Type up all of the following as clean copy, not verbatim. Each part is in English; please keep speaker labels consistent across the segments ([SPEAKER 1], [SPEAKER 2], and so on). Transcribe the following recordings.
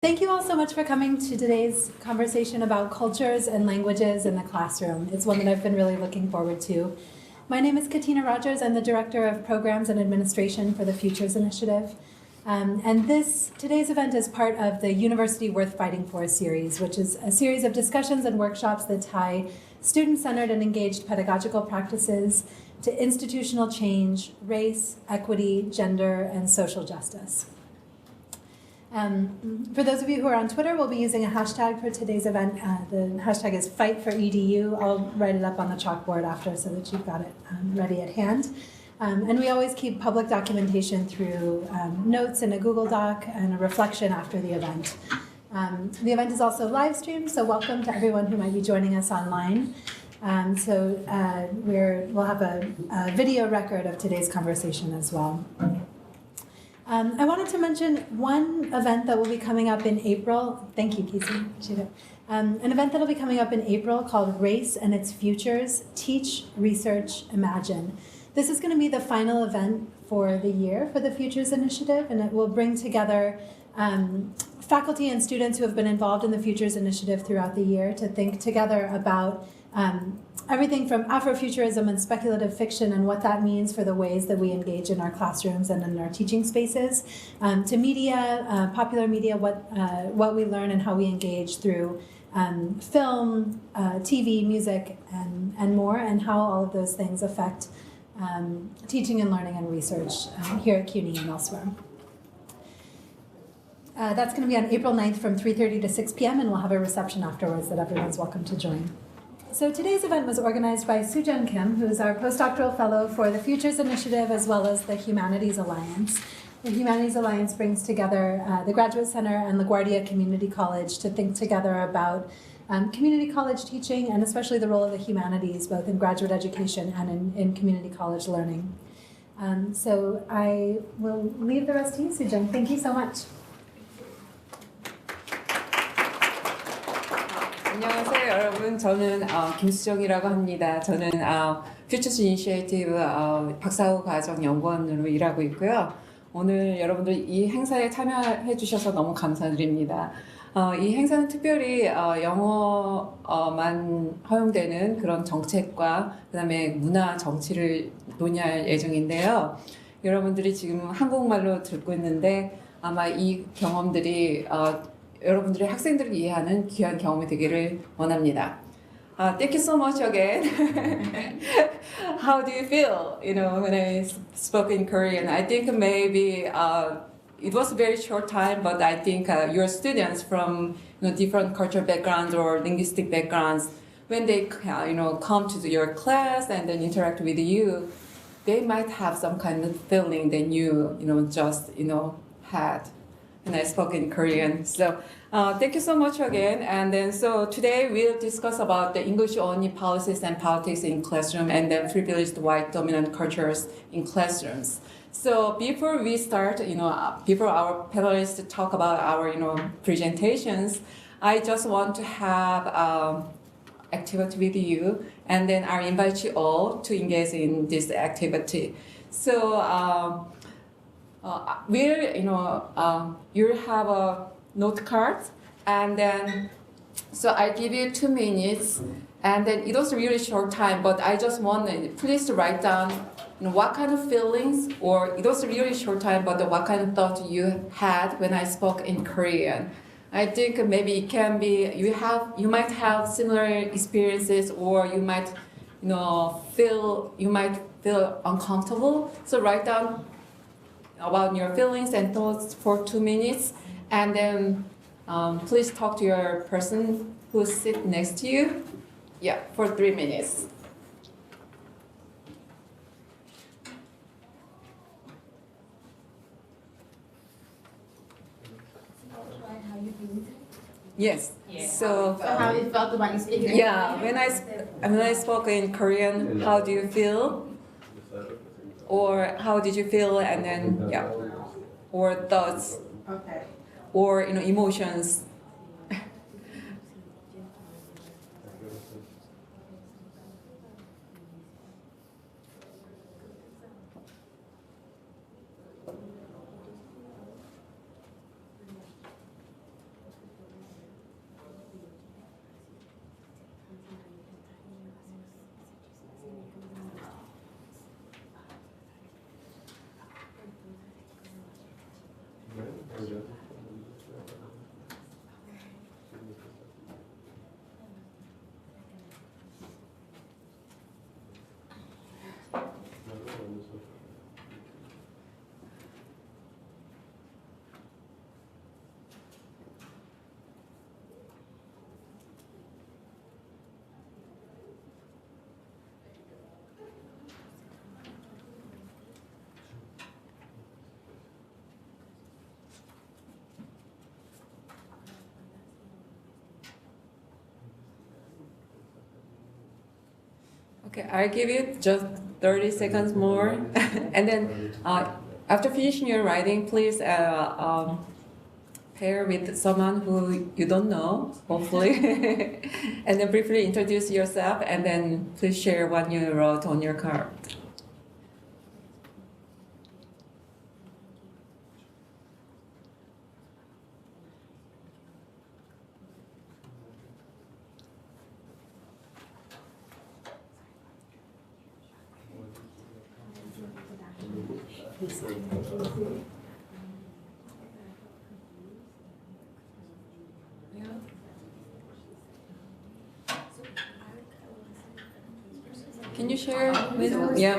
[SPEAKER 1] Thank you all so much for coming to today's conversation about cultures and languages in the classroom. It's one that I've been really looking forward to. My name is Katina Rogers. I'm the Director of Programs and Administration for the Futures Initiative. Today's event is part of the University Worth Fighting For series, which is a series of discussions and workshops that tie student-centered and engaged pedagogical practices to institutional change, race, equity, gender, and social justice. For those of you who are on Twitter, we'll be using a hashtag for today's event. The hashtag is #FightForEDU. I'll write it up on the chalkboard after so that you've got it ready at hand. And we always keep public documentation through notes in a Google Doc and a reflection after the event. The event is also live streamed, so welcome to everyone who might be joining us online. We'll have a video record of today's conversation as well. I wanted to mention one event that will be coming up in April. Thank you, Casey. Appreciate it. An event that will be coming up in April called Race and Its Futures, Teach, Research, Imagine. This is going to be the final event for the year for the Futures Initiative, and it will bring together faculty and students who have been involved in the Futures Initiative throughout the year to think together about everything from Afrofuturism and speculative fiction and what that means for the ways that we engage in our classrooms and in our teaching spaces, to media, popular media, what we learn and how we engage through film, TV, music, and more, and how all of those things affect teaching and learning and research here at CUNY and elsewhere. That's going to be on April 9th from 3:30 to 6 p.m., and we'll have a reception afterwards that everyone's welcome to join. So today's event was organized by Sujun Kim, who is our postdoctoral fellow for the Futures Initiative as well as the Humanities Alliance. The Humanities Alliance brings together the Graduate Center and LaGuardia Community College to think together about community college teaching and especially the role of the humanities, both in graduate education and in community college learning. So I will leave the rest to you, Sujun. Thank you so much.
[SPEAKER 2] 안녕하세요, 여러분. 저는 김수정이라고 합니다. 저는 Futures Initiative 박사후 과정 연구원으로 일하고 있고요. 오늘 여러분들 이 행사에 참여해 주셔서 너무 감사드립니다. 이 행사는 특별히 영어만 허용되는 그런 정책과 그다음에 문화 정치를 논의할 예정인데요. 여러분들이 지금 한국말로 듣고 있는데 아마 이 경험들이 여러분들의 학생들을 이해하는 귀한 경험이 되기를 원합니다. Thank you so much again. How do you feel? You know, when I spoke in Korean, I think maybe it was a very short time, but I think your students from different cultural backgrounds or linguistic backgrounds, when they come to your class and then interact with you, they might have some kind of feeling that you just had. And I spoke in Korean. So thank you so much again. And then so today we'll discuss about the English-only policies and politics in classroom and then privileged white dominant cultures in classrooms. So before we start, before our panelists talk about our presentations, I just want to have activity with you, and then I invite you all to engage in this activity. So you'll have a note card, and then so I give you 2 minutes, and then it was a really short time, but I just want please write down what kind of feelings, or it was a really short time, but what kind of thought you had when I spoke in Korean. I think maybe it can be you might have similar experiences, or you might feel uncomfortable. So write down about your feelings and thoughts for 2 minutes, and then please talk to your person who sits next to you, for 3 minutes. Yes. So
[SPEAKER 3] how you felt about you speaking?
[SPEAKER 2] Yeah, when I spoke in Korean, how do you feel? Or how did you feel? And then or thoughts.
[SPEAKER 3] Okay.
[SPEAKER 2] Or emotions. Okay, I'll give you just 30 seconds more. And then after finishing your writing, please pair with someone who you don't know, hopefully. And then briefly introduce yourself, and then please share what you wrote on your card. Can you share with yeah?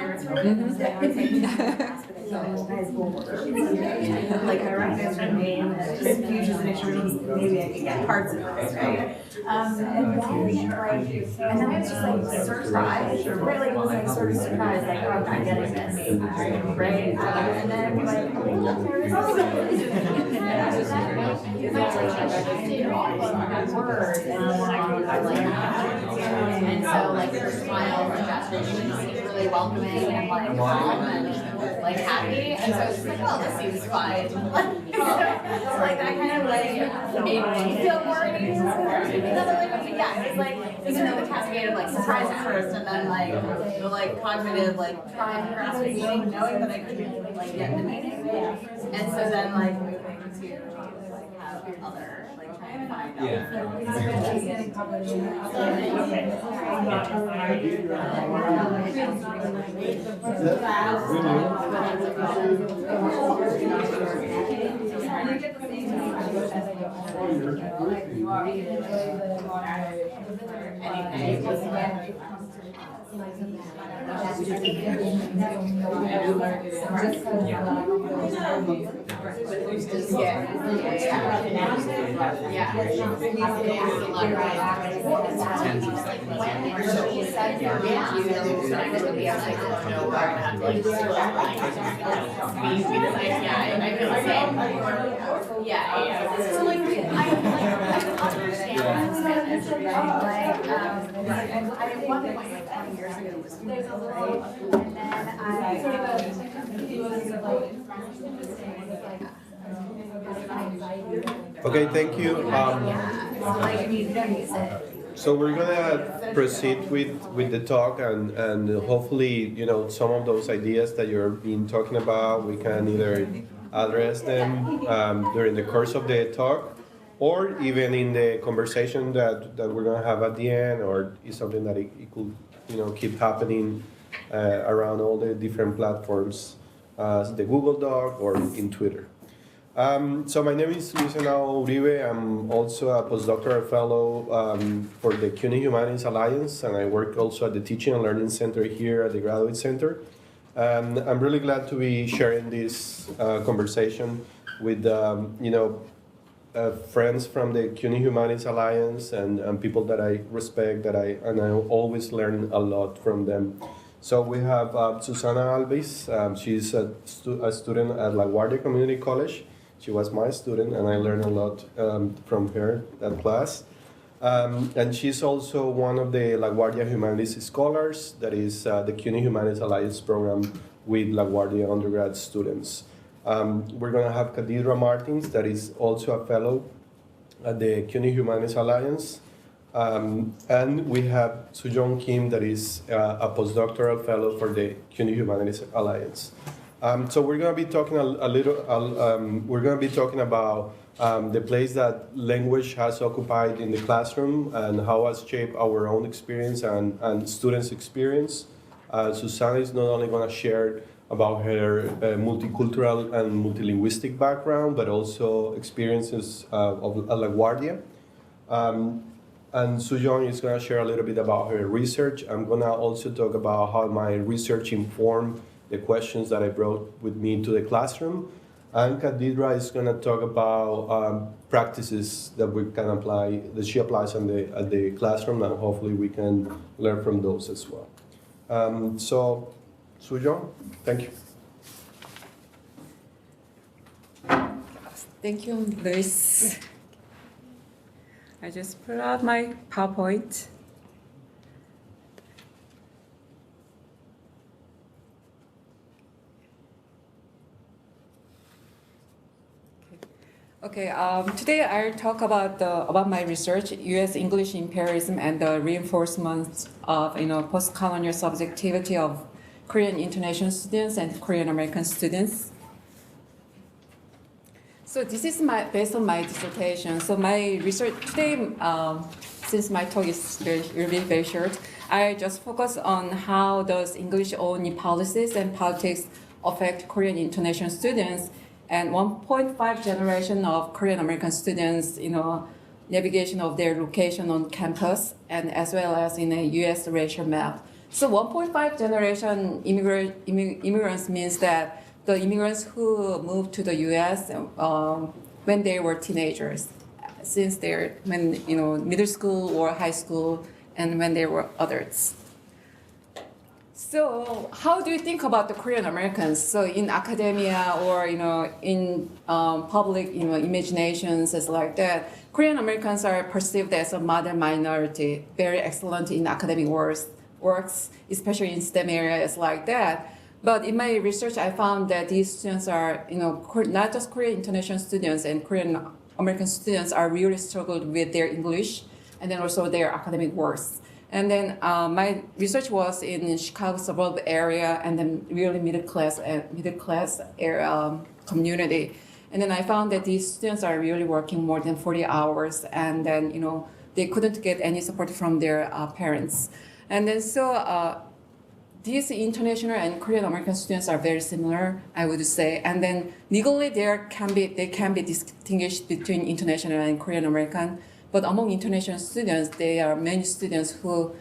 [SPEAKER 3] Like I recognize her name, just fusions to make sure maybe I can get parts of this, right? And then I was just like surprised, right? Like it was like sort of surprised, like, oh, I'm not getting this, right? And then like, and so like her smile and gesture, she just seemed really welcoming and like calm and like happy. And so I was just like, oh, this seems fine. So like that kind of like made me feel more at ease. Yeah, it's like even though the cascade of like surprise at first and then like the like cognitive like trying to grasp the meaning, knowing that I couldn't like get the meaning. And so then like moving to like have other like trying to find out. So like I understand Spanish, like I at one point like 20 years ago was right, and then
[SPEAKER 4] Okay, thank you.
[SPEAKER 3] like I mean,
[SPEAKER 4] So we're gonna proceed with the talk, and hopefully, some of those ideas that you're been talking about, we can either address them during the course of the talk, or even in the conversation that we're gonna have at the end, or is something that it could keep happening around all the different platforms, the Google Doc or in Twitter. So my name is Susana. I'm also a postdoctoral fellow for the CUNY Humanities Alliance, and I work also at the Teaching and Learning Center here at the Graduate Center. And I'm really glad to be sharing this conversation with friends from the CUNY Humanities Alliance and people that I respect, and I always learn a lot from them. So we have Susana Alvis. She's a student at LaGuardia Community College. She was my student, and I learned a lot from her, that class. And she's also one of the LaGuardia Humanities Scholars, that is the CUNY Humanities Alliance program with LaGuardia undergrad students. We're going to have Khadijah Martins, that is also a fellow at the CUNY Humanities Alliance. And we have Soo-Jong Kim, that is a postdoctoral fellow for the CUNY Humanities Alliance. So we're going to be talking we're going to be talking about the place that language has occupied in the classroom and how it has shaped our own experience and students' experience. Susana is not only going to share about her multicultural and multilinguistic background, but also experiences of LaGuardia. And Soo-Jong is going to share a little bit about her research. I'm going to also talk about how my research informed the questions that I brought with me to the classroom. And Khadijah is going to talk about practices that we can apply, that she applies at the classroom, and hopefully we can learn from those as well. So, Soo-Jong, thank you.
[SPEAKER 2] Thank you, Luis. I just put out my PowerPoint. Okay, today I'll talk about my research, U.S. English imperialism and the reinforcement of post-colonial subjectivity of Korean international students and Korean American students. So this is based on my dissertation. So my research today, since my talk is very short, I just focus on how does English-only policies and politics affect Korean international students. And 1.5 generation of Korean American students, navigation of their location on campus, and as well as in a U.S. racial map. So 1.5 generation immigrants means that the immigrants who moved to the U.S. When they were teenagers, since they're middle school or high school, and when they were adults. So how do you think about the Korean Americans? So in academia or in public imaginations as like that, Korean Americans are perceived as a modern minority, very excellent in academic works, especially in STEM areas like that. But in my research, I found that these students are not just Korean international students and Korean American students are really struggled with their English and then also their academic works. And then my research was in Chicago suburb area and then really middle class area community. And then I found that these students are really working more than 40 hours, and then they couldn't get any support from their parents. And then so these international and Korean American students are very similar, I would say. And then legally they can be distinguished between international and Korean American. But among international students, there are many students who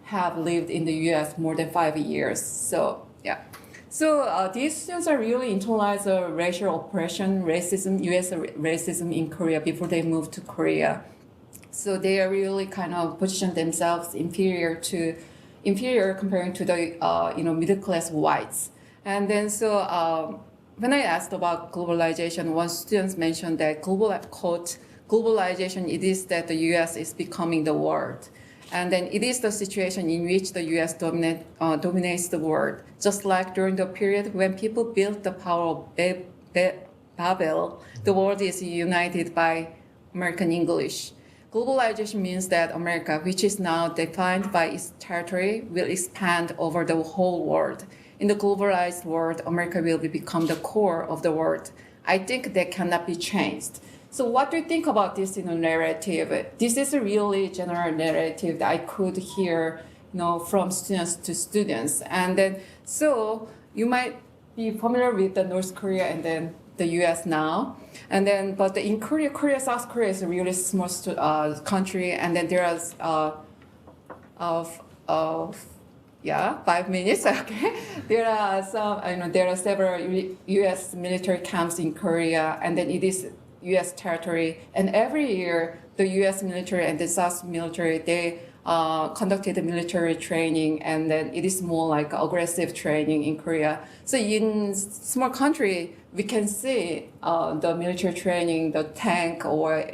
[SPEAKER 2] have lived in the U.S. more than 5 years. So yeah. So these students are really internalized racial oppression, racism, U.S. racism in Korea before they move to Korea. So they are really kind of position themselves inferior comparing to the middle class whites. And then so when I asked about globalization, one student mentioned that globalization, it is that the U.S. is becoming the world. And then it is the situation in which the U.S. dominates the world, just like during the period when people built the Tower of Babel, the world is united by American English. Globalization means that America, which is now defined by its territory, will expand over the whole world. In the globalized world, America will become the core of the world. I think that cannot be changed. So what do you think about this narrative? This is a really general narrative that I could hear from students to students. And then, so you might be familiar with the North Korea and then the US now. And then, but in Korea, South Korea is a really small country. And then there is, 5 minutes, okay. There are there are several US military camps in Korea, and then it is U.S. territory, and every year the U.S. military and the South military, they conducted military training, and then it is more like aggressive training in Korea. So in small country, we can see the military training, the tank or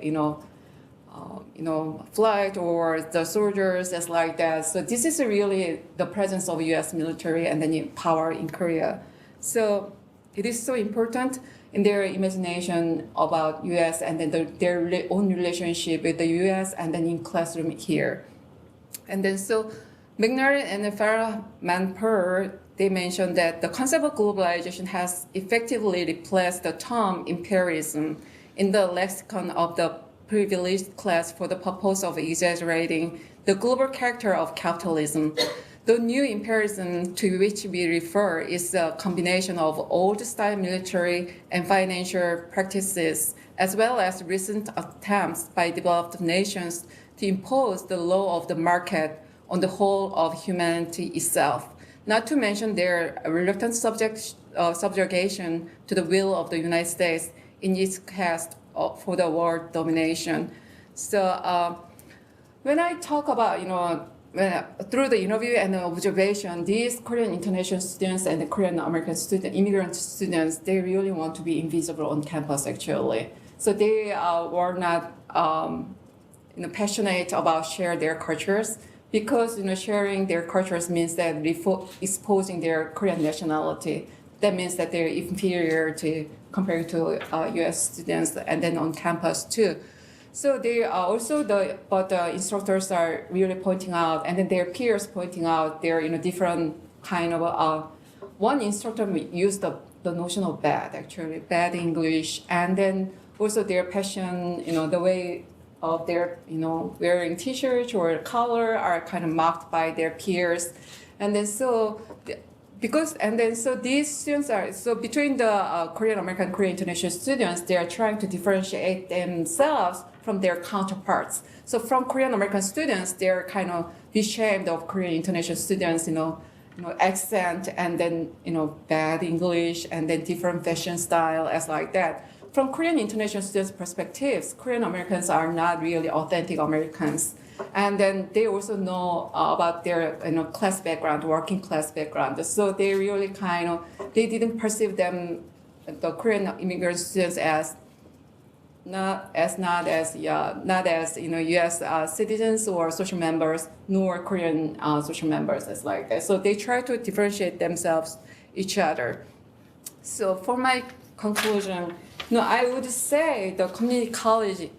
[SPEAKER 2] flight or the soldiers as like that. So this is really the presence of U.S. military and then power in Korea. So it is so important in their imagination about U.S. and then their own relationship with the U.S. and then in classroom here. And then so McNary and Farah-Manpur, they mentioned that the concept of globalization has effectively replaced the term imperialism in the lexicon of the privileged class for the purpose of exaggerating the global character of capitalism. The new imperialism to which we refer is a combination of old-style military and financial practices, as well as recent attempts by developed nations to impose the law of the market on the whole of humanity itself, not to mention their reluctant subjugation to the will of the United States in its quest for the world domination. So when I talk about, through the interview and the observation, these Korean international students and the Korean American immigrant students, they really want to be invisible on campus actually. So they were not passionate about share their cultures, because sharing their cultures means that exposing their Korean nationality. That means that they're inferior to compared to U.S. students, and then on campus too. So they are also but the instructors are really pointing out, and then their peers pointing out their different kind of. One instructor used the notion of bad English, and then also their passion, the way of their wearing t-shirts or color are kind of mocked by their peers, and then so. So these students are between the Korean American, Korean international students, they are trying to differentiate themselves from their counterparts. So from Korean American students, they're kind of ashamed of Korean international students, accent, and then bad English, and then different fashion style as like that. From Korean international students' perspectives, Korean Americans are not really authentic Americans. And then they also know about their class background, working class background. So they really they didn't perceive them, the Korean immigrant students, as not as U.S. Citizens or social members, nor Korean social members as like that. So they try to differentiate themselves each other. So for my conclusion, I would say the community college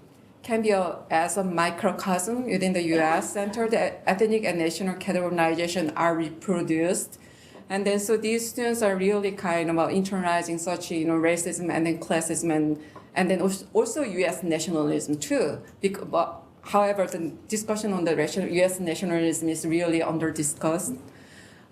[SPEAKER 2] can be as a microcosm within the U.S. Center that ethnic and national categorization are reproduced. And then so these students are really internalizing such racism and then classism and then also U.S. nationalism too. But however, the discussion on the U.S. nationalism is really under discussed.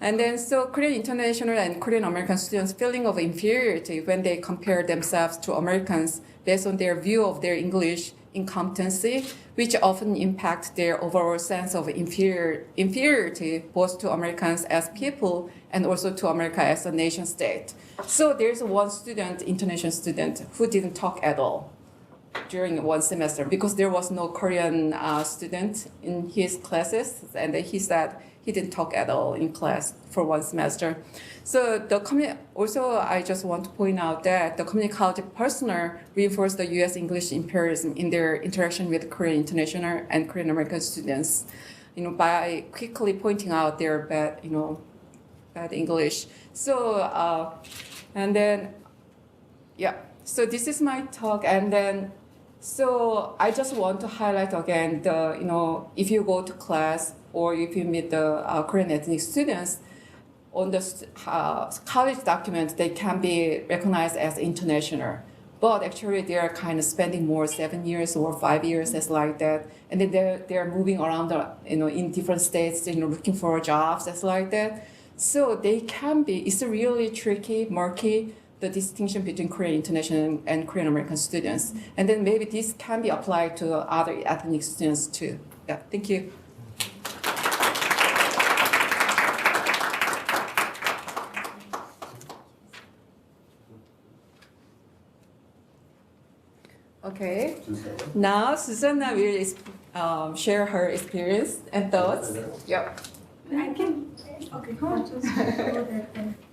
[SPEAKER 2] And then so Korean international and Korean American students' feeling of inferiority when they compare themselves to Americans based on their view of their English incompetency, which often impact their overall sense of inferiority both to Americans as people and also to America as a nation state. So there's one student, international student, who didn't talk at all during one semester because there was no Korean student in his classes, and he said he didn't talk at all in class for one semester. So also I just want to point out that the community college personnel reinforced the U.S. English imperialism in their interaction with Korean international and Korean American students, by quickly pointing out their bad English. So and then so this is my talk, and then so I just want to highlight again if you go to class or if you meet the Korean ethnic students, on the college document, they can be recognized as international. But actually, they are spending more 7 years or 5 years as like that. And then they're moving around in different states, looking for jobs as like that. So they can be, it's really tricky, murky, the distinction between Korean international and Korean American students. And then maybe this can be applied to other ethnic students too. Yeah, thank you. Okay, now Susana will share her experience and thoughts. Yep.
[SPEAKER 5] I can. Okay,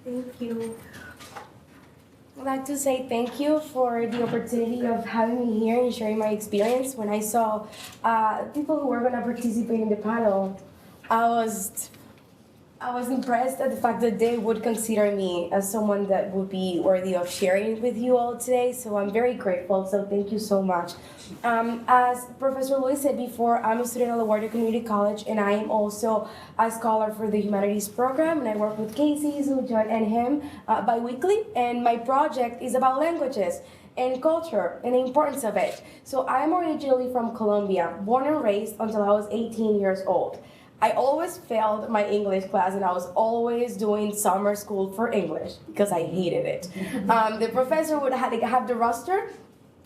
[SPEAKER 5] thank you. I'd like to say thank you for the opportunity of having me here and sharing my experience. When I saw people who were going to participate in the panel, I was impressed at the fact that they would consider me as someone that would be worthy of sharing with you all today. So I'm very grateful. So thank you so much. As Professor Luis said before, I'm a student at LaGuardia Community College, and I am also a scholar for the Humanities program. And I work with Casey, Sujan, and him bi-weekly. And my project is about languages and culture and the importance of it. So I'm originally from Colombia, born and raised until I was 18 years old. I always failed my English class, and I was always doing summer school for English because I hated it. The professor would have the roster,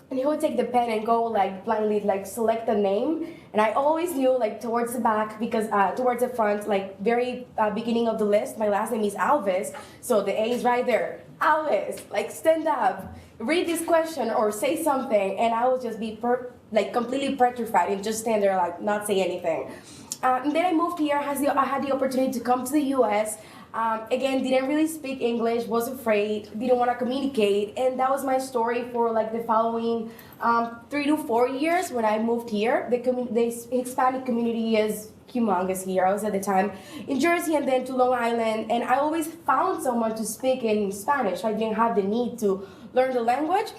[SPEAKER 5] and he would take the pen and go blindly select a name, and I always knew towards the back because towards the front, very beginning of the list, my last name is Alvis, so the A is right there. Alvis, stand up, read this question or say something, and I would just be completely petrified and just stand there not say anything. And then I moved here. I had the opportunity to come to the U.S. Again, didn't really speak English, was afraid, didn't want to communicate, and that was my story for the following 3 to 4 years when I moved here. The Hispanic community is humongous here. I was at the time in Jersey and then to Long Island, and I always found someone to speak in Spanish. I didn't have the need to learn the language.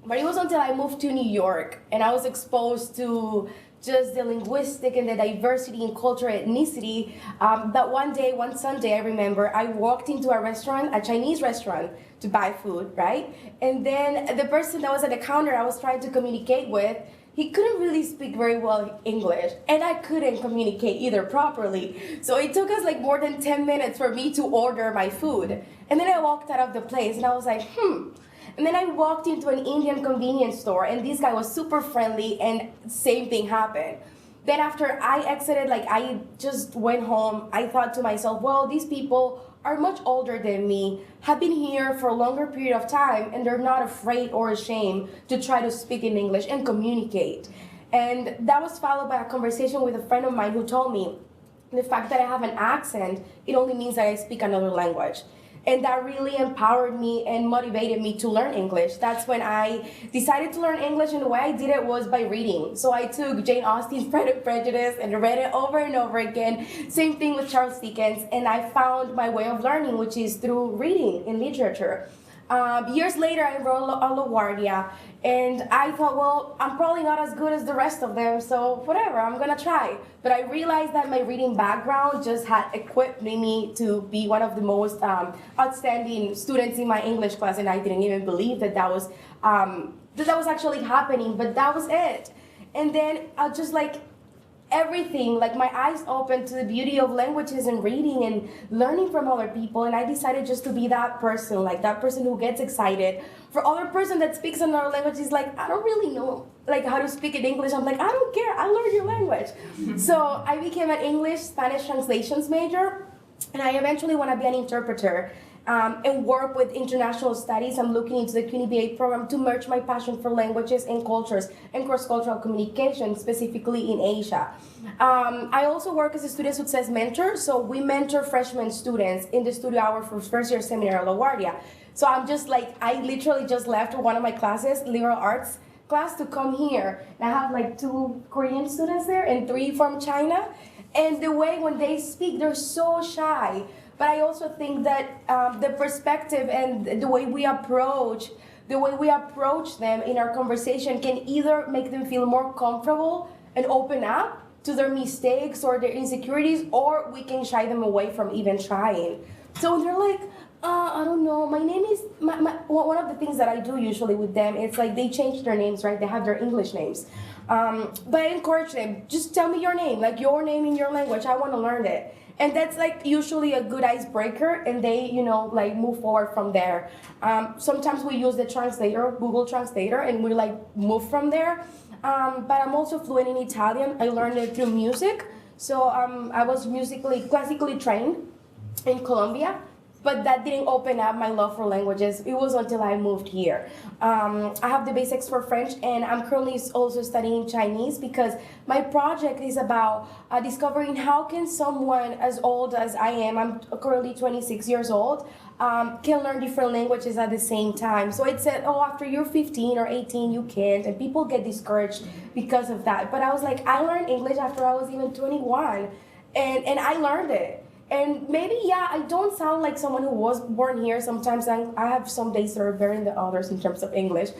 [SPEAKER 5] But it was until I moved to New York and I was exposed to just the linguistic and the diversity in culture, ethnicity, that one Sunday, I remember, I walked into a restaurant, a Chinese restaurant, to buy food, right? And then the person that was at the counter I was trying to communicate with, he couldn't really speak very well English, and I couldn't communicate either properly. So it took us like more than 10 minutes for me to order my food. And then I walked out of the place and I was like, And then I walked into an Indian convenience store and this guy was super friendly and same thing happened. Then after I exited, like I just went home, I thought to myself, well, these people are much older than me, have been here for a longer period of time, and they're not afraid or ashamed to try to speak in English and communicate. And that was followed by a conversation with a friend of mine who told me the fact that I have an accent, it only means that I speak another language. And that really empowered me and motivated me to learn English. That's when I decided to learn English, and the way I did it was by reading. So I took Jane Austen's Pride and Prejudice and read it over and over again. Same thing with Charles Dickens, and I found my way of learning, which is through reading in literature. Years later, I enrolled at LaGuardia, and I thought, well, I'm probably not as good as the rest of them, so whatever, I'm gonna try. But I realized that my reading background just had equipped me to be one of the most outstanding students in my English class, and I didn't even believe that that was actually happening, but that was it. And then just like everything, like my eyes opened to the beauty of languages and reading and learning from other people, and I decided just to be that person, like that person who gets excited. For other person that speaks another language is like, I don't really know like how to speak in English. I'm like, I don't care, I learned your language. So I became an English Spanish translations major, and I eventually want to be an interpreter. And work with international studies. I'm looking into the QNBA program to merge my passion for languages and cultures and cross-cultural communication, specifically in Asia. I also work as a student success mentor, so we mentor freshman students in the studio hour for first year seminar at LaGuardia. So I'm just like, I literally just left one of my classes, liberal arts class, to come here. And I have like 2 Korean students there and 3 from China. And the way when they speak, they're so shy. But I also think that the perspective and the way we approach them in our conversation can either make them feel more comfortable and open up to their mistakes or their insecurities, or we can shy them away from even trying. So when they're like, I don't know, my name is, one of the things that I do usually with them, it's like they change their names, right? They have their English names. But I encourage them, just tell me your name, like your name in your language, I want to learn it. And that's like usually a good icebreaker, and they, like move forward from there. Sometimes we use the translator, Google Translator, and we like move from there. But I'm also fluent in Italian. I learned it through music. So I was classically trained in Colombia, but that didn't open up my love for languages. It was until I moved here. I have the basics for French, and I'm currently also studying Chinese because my project is about discovering how can someone as old as I am, I'm currently 26 years old, can learn different languages at the same time. So it said, after you're 15 or 18, you can't, and people get discouraged because of that. But I was like, I learned English after I was even 21, and I learned it. And maybe, I don't sound like someone who was born here. Sometimes I have some days that are better than others in terms of English.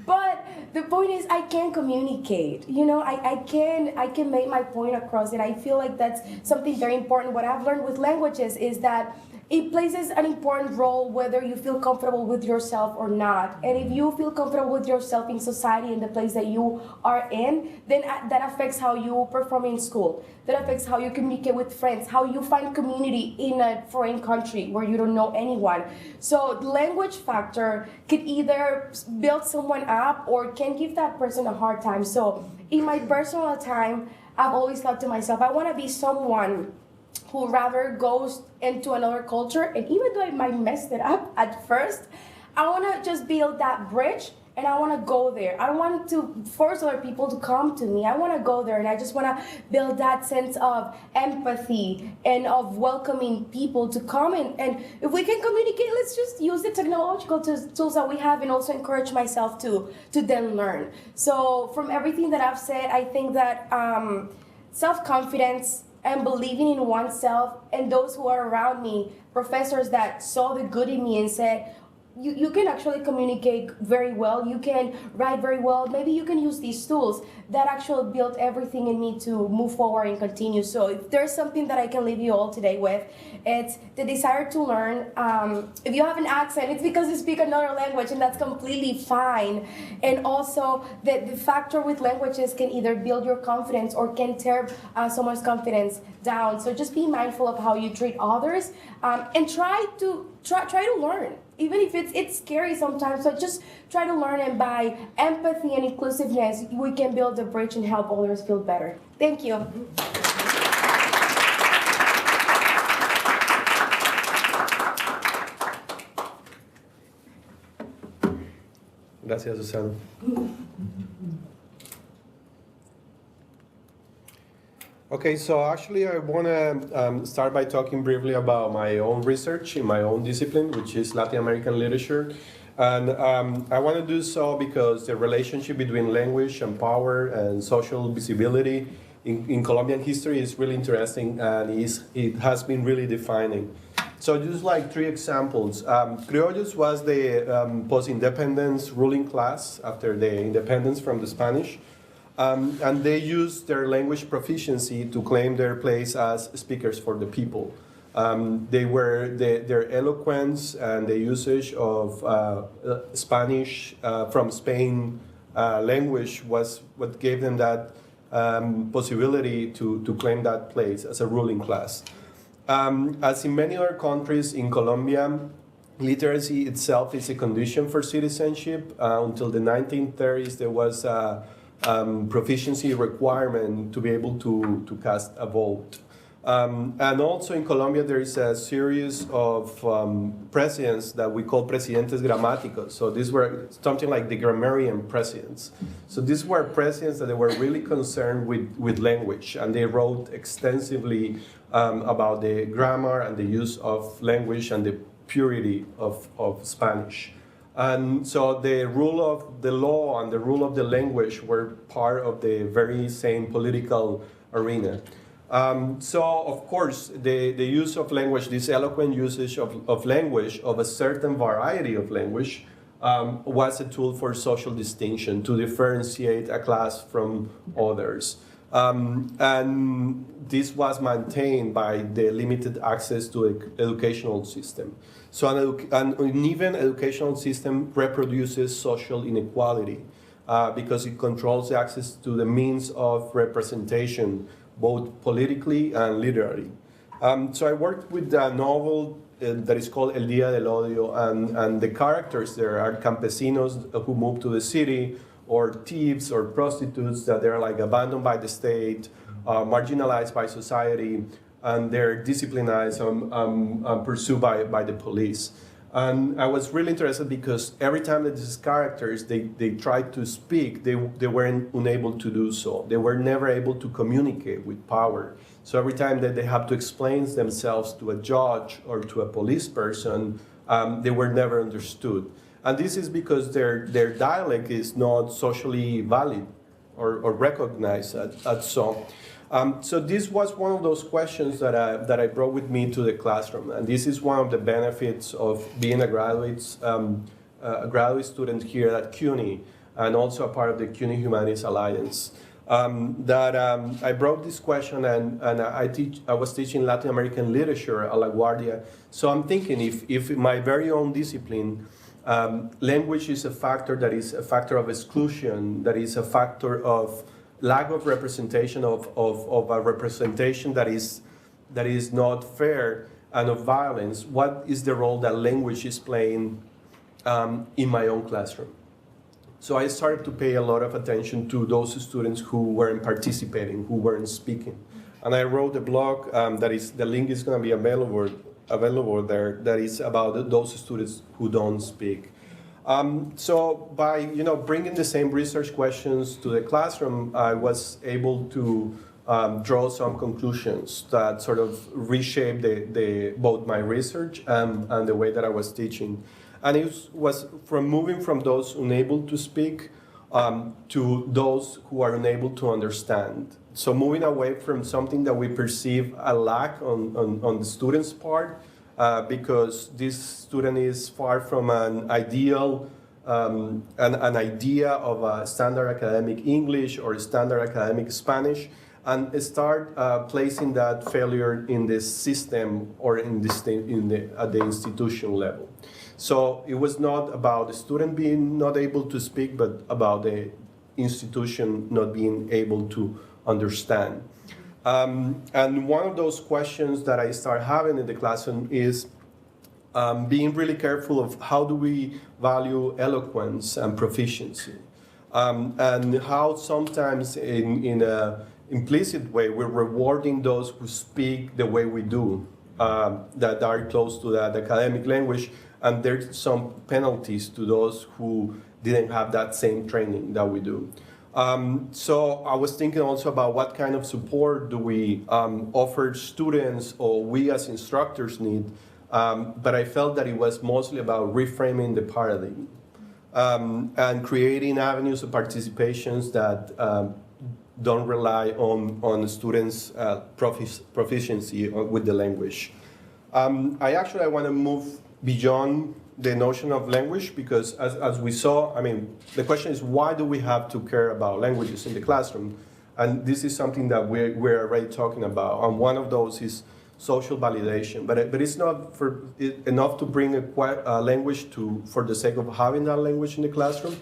[SPEAKER 5] But the point is, I can communicate. I can make my point across, and I feel like that's something very important. What I've learned with languages is that it plays an important role whether you feel comfortable with yourself or not. And if you feel comfortable with yourself in society, in the place that you are in, then that affects how you perform in school. That affects how you communicate with friends, how you find community in a foreign country where you don't know anyone. So the language factor could either build someone up or can give that person a hard time. So in my personal time, I've always thought to myself, I want to be someone who rather goes into another culture, and even though I might mess it up at first, I want to just build that bridge, and I want to go there. I don't want to force other people to come to me. I want to go there, and I just want to build that sense of empathy and of welcoming people to come in. And if we can communicate, let's just use the technological tools that we have, and also encourage myself to then learn. So from everything that I've said, I think that self-confidence and believing in oneself, and those who are around me, professors that saw the good in me and said, you can actually communicate very well, you can write very well, maybe you can use these tools that actually build everything in me to move forward and continue. So if there's something that I can leave you all today with, it's the desire to learn. If you have an accent, it's because you speak another language, and that's completely fine. And also, the factor with languages can either build your confidence or can tear someone's confidence down. So just be mindful of how you treat others, and try to learn. Even if it's scary sometimes, so just try to learn, and by empathy and inclusiveness, we can build a bridge and help others feel better. Thank you.
[SPEAKER 4] Gracias, Susana. Okay, so actually I want to start by talking briefly about my own research in my own discipline, which is Latin American literature. And I want to do so because the relationship between language and power and social visibility in Colombian history is really interesting, and it has been really defining. So just like 3 examples. Criollos was the post-independence ruling class after the independence from the Spanish. And they used their language proficiency to claim their place as speakers for the people. Their eloquence and the usage of Spanish from Spain language was what gave them that possibility to claim that place as a ruling class. As in many other countries, in Colombia, literacy itself is a condition for citizenship. Until the 1930s, there was a proficiency requirement to be able to cast a vote. And also in Colombia, there is a series of presidents that we call presidentes gramáticos. So these were something like the grammarian presidents. So these were presidents that they were really concerned with language, and they wrote extensively about the grammar and the use of language and the purity of Spanish. And so the rule of the law and the rule of the language were part of the very same political arena. So, of course, the use of language, this eloquent usage of language, of a certain variety of language, was a tool for social distinction, to differentiate a class from others. And this was maintained by the limited access to an educational system. So an uneven educational system reproduces social inequality because it controls the access to the means of representation, both politically and literally. So I worked with a novel that is called El Día del Odio, and the characters there are campesinos who move to the city, or thieves or prostitutes that they're like abandoned by the state, marginalized by society, and they're disciplinized and pursued by the police. And I was really interested because every time that these characters, they tried to speak, they weren't unable to do so. They were never able to communicate with power. So every time that they have to explain themselves to a judge or to a police person, they were never understood. And this is because their dialect is not socially valid or recognized at some. So this was one of those questions that I brought with me to the classroom, and this is one of the benefits of being a graduate student here at CUNY, and also a part of the CUNY Humanities Alliance. I brought this question, and I was teaching Latin American literature at LaGuardia. So I'm thinking if my very own discipline, language is a factor that is a factor of exclusion, that is a factor of lack of representation of a representation that is not fair and of violence, what is the role that language is playing in my own classroom? So I started to pay a lot of attention to those students who weren't participating, who weren't speaking. And I wrote a blog the link is going to be available there, that is about those students who don't speak. So by bringing the same research questions to the classroom, I was able to draw some conclusions that sort of reshape both my research and the way that I was teaching. And it was from moving from those unable to speak to those who are unable to understand. So moving away from something that we perceive a lack on the student's part, because this student is far from an ideal, an idea of a standard academic English or standard academic Spanish, and start placing that failure in the system or at the institution level. So it was not about the student being not able to speak, but about the institution not being able to understand. And one of those questions that I start having in the classroom is being really careful of how do we value eloquence and proficiency, and how sometimes in a implicit way we're rewarding those who speak the way we do, that are close to that academic language, and there's some penalties to those who didn't have that same training that we do. So I was thinking also about what kind of support do we offer students or we as instructors need, but I felt that it was mostly about reframing the paradigm and creating avenues of participations that don't rely on students' proficiency with the language. I want to move beyond the notion of language, because as we saw, I mean, the question is, why do we have to care about languages in the classroom? And this is something that we're already talking about. And one of those is social validation. But it's not enough to bring a language for the sake of having that language in the classroom.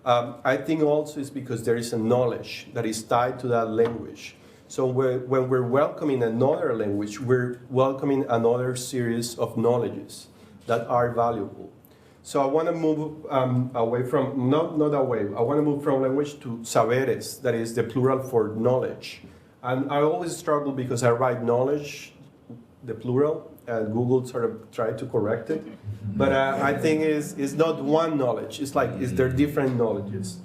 [SPEAKER 4] I think also it's because there is a knowledge that is tied to that language. So when we're welcoming another language, we're welcoming another series of knowledges that are valuable. So I want to move away from, not away, I want to move from language to saberes, that is the plural for knowledge. And I always struggle because I write knowledge, the plural, and Google sort of tried to correct it. But I think it's not one knowledge, it's like, there different knowledges.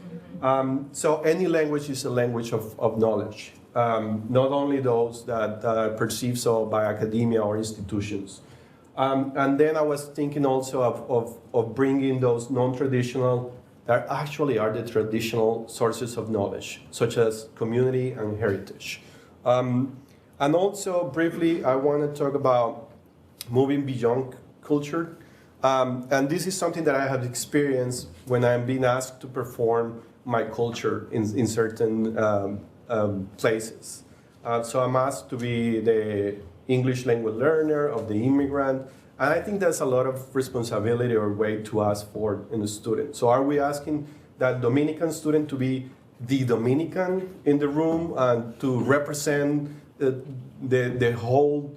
[SPEAKER 4] So any language is a language of knowledge, not only those that are perceived so by academia or institutions. And then I was thinking also of bringing those non-traditional, that actually are the traditional sources of knowledge, such as community and heritage. And also, briefly, I want to talk about moving beyond culture. And this is something that I have experienced when I'm being asked to perform my culture in certain places. So I'm asked to be the English language learner of the immigrant, and I think that's a lot of responsibility or weight to ask for in a student. So are we asking that Dominican student to be the Dominican in the room and to represent the whole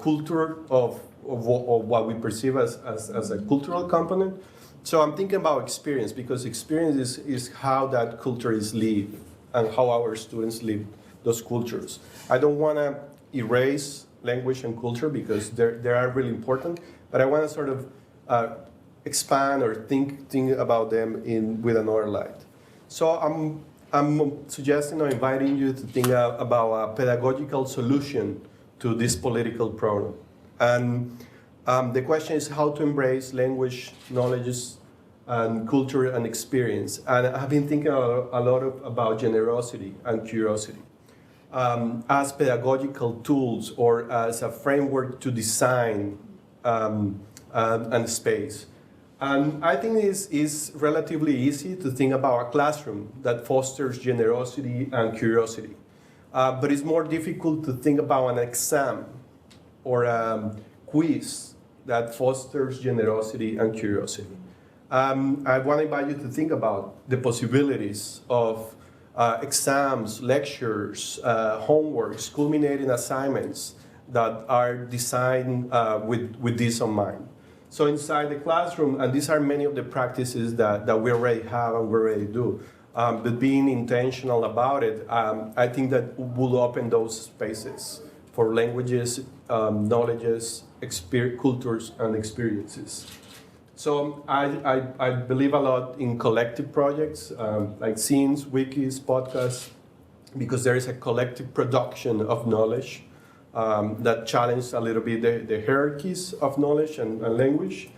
[SPEAKER 4] culture of what we perceive as a cultural component? So I'm thinking about experience, because experience is how that culture is lived and how our students live those cultures. I don't want to erase language and culture because they are really important, but I want to sort of expand or think about them with another light. So I'm suggesting or inviting you to think about a pedagogical solution to this political problem. And the question is how to embrace language, knowledges, and culture and experience. And I've been thinking a lot about generosity and curiosity as pedagogical tools or as a framework to design and space. And I think it's relatively easy to think about a classroom that fosters generosity and curiosity. But it's more difficult to think about an exam or a quiz that fosters generosity and curiosity. I want to invite you to think about the possibilities of exams, lectures, homeworks, culminating assignments that are designed with this on mind. So inside the classroom, and these are many of the practices that we already have and we already do, but being intentional about it, I think that will open those spaces for languages, knowledges, cultures, and experiences. So I believe a lot in collective projects, like zines, wikis, podcasts, because there is a collective production of knowledge that challenges a little bit the hierarchies of knowledge and language.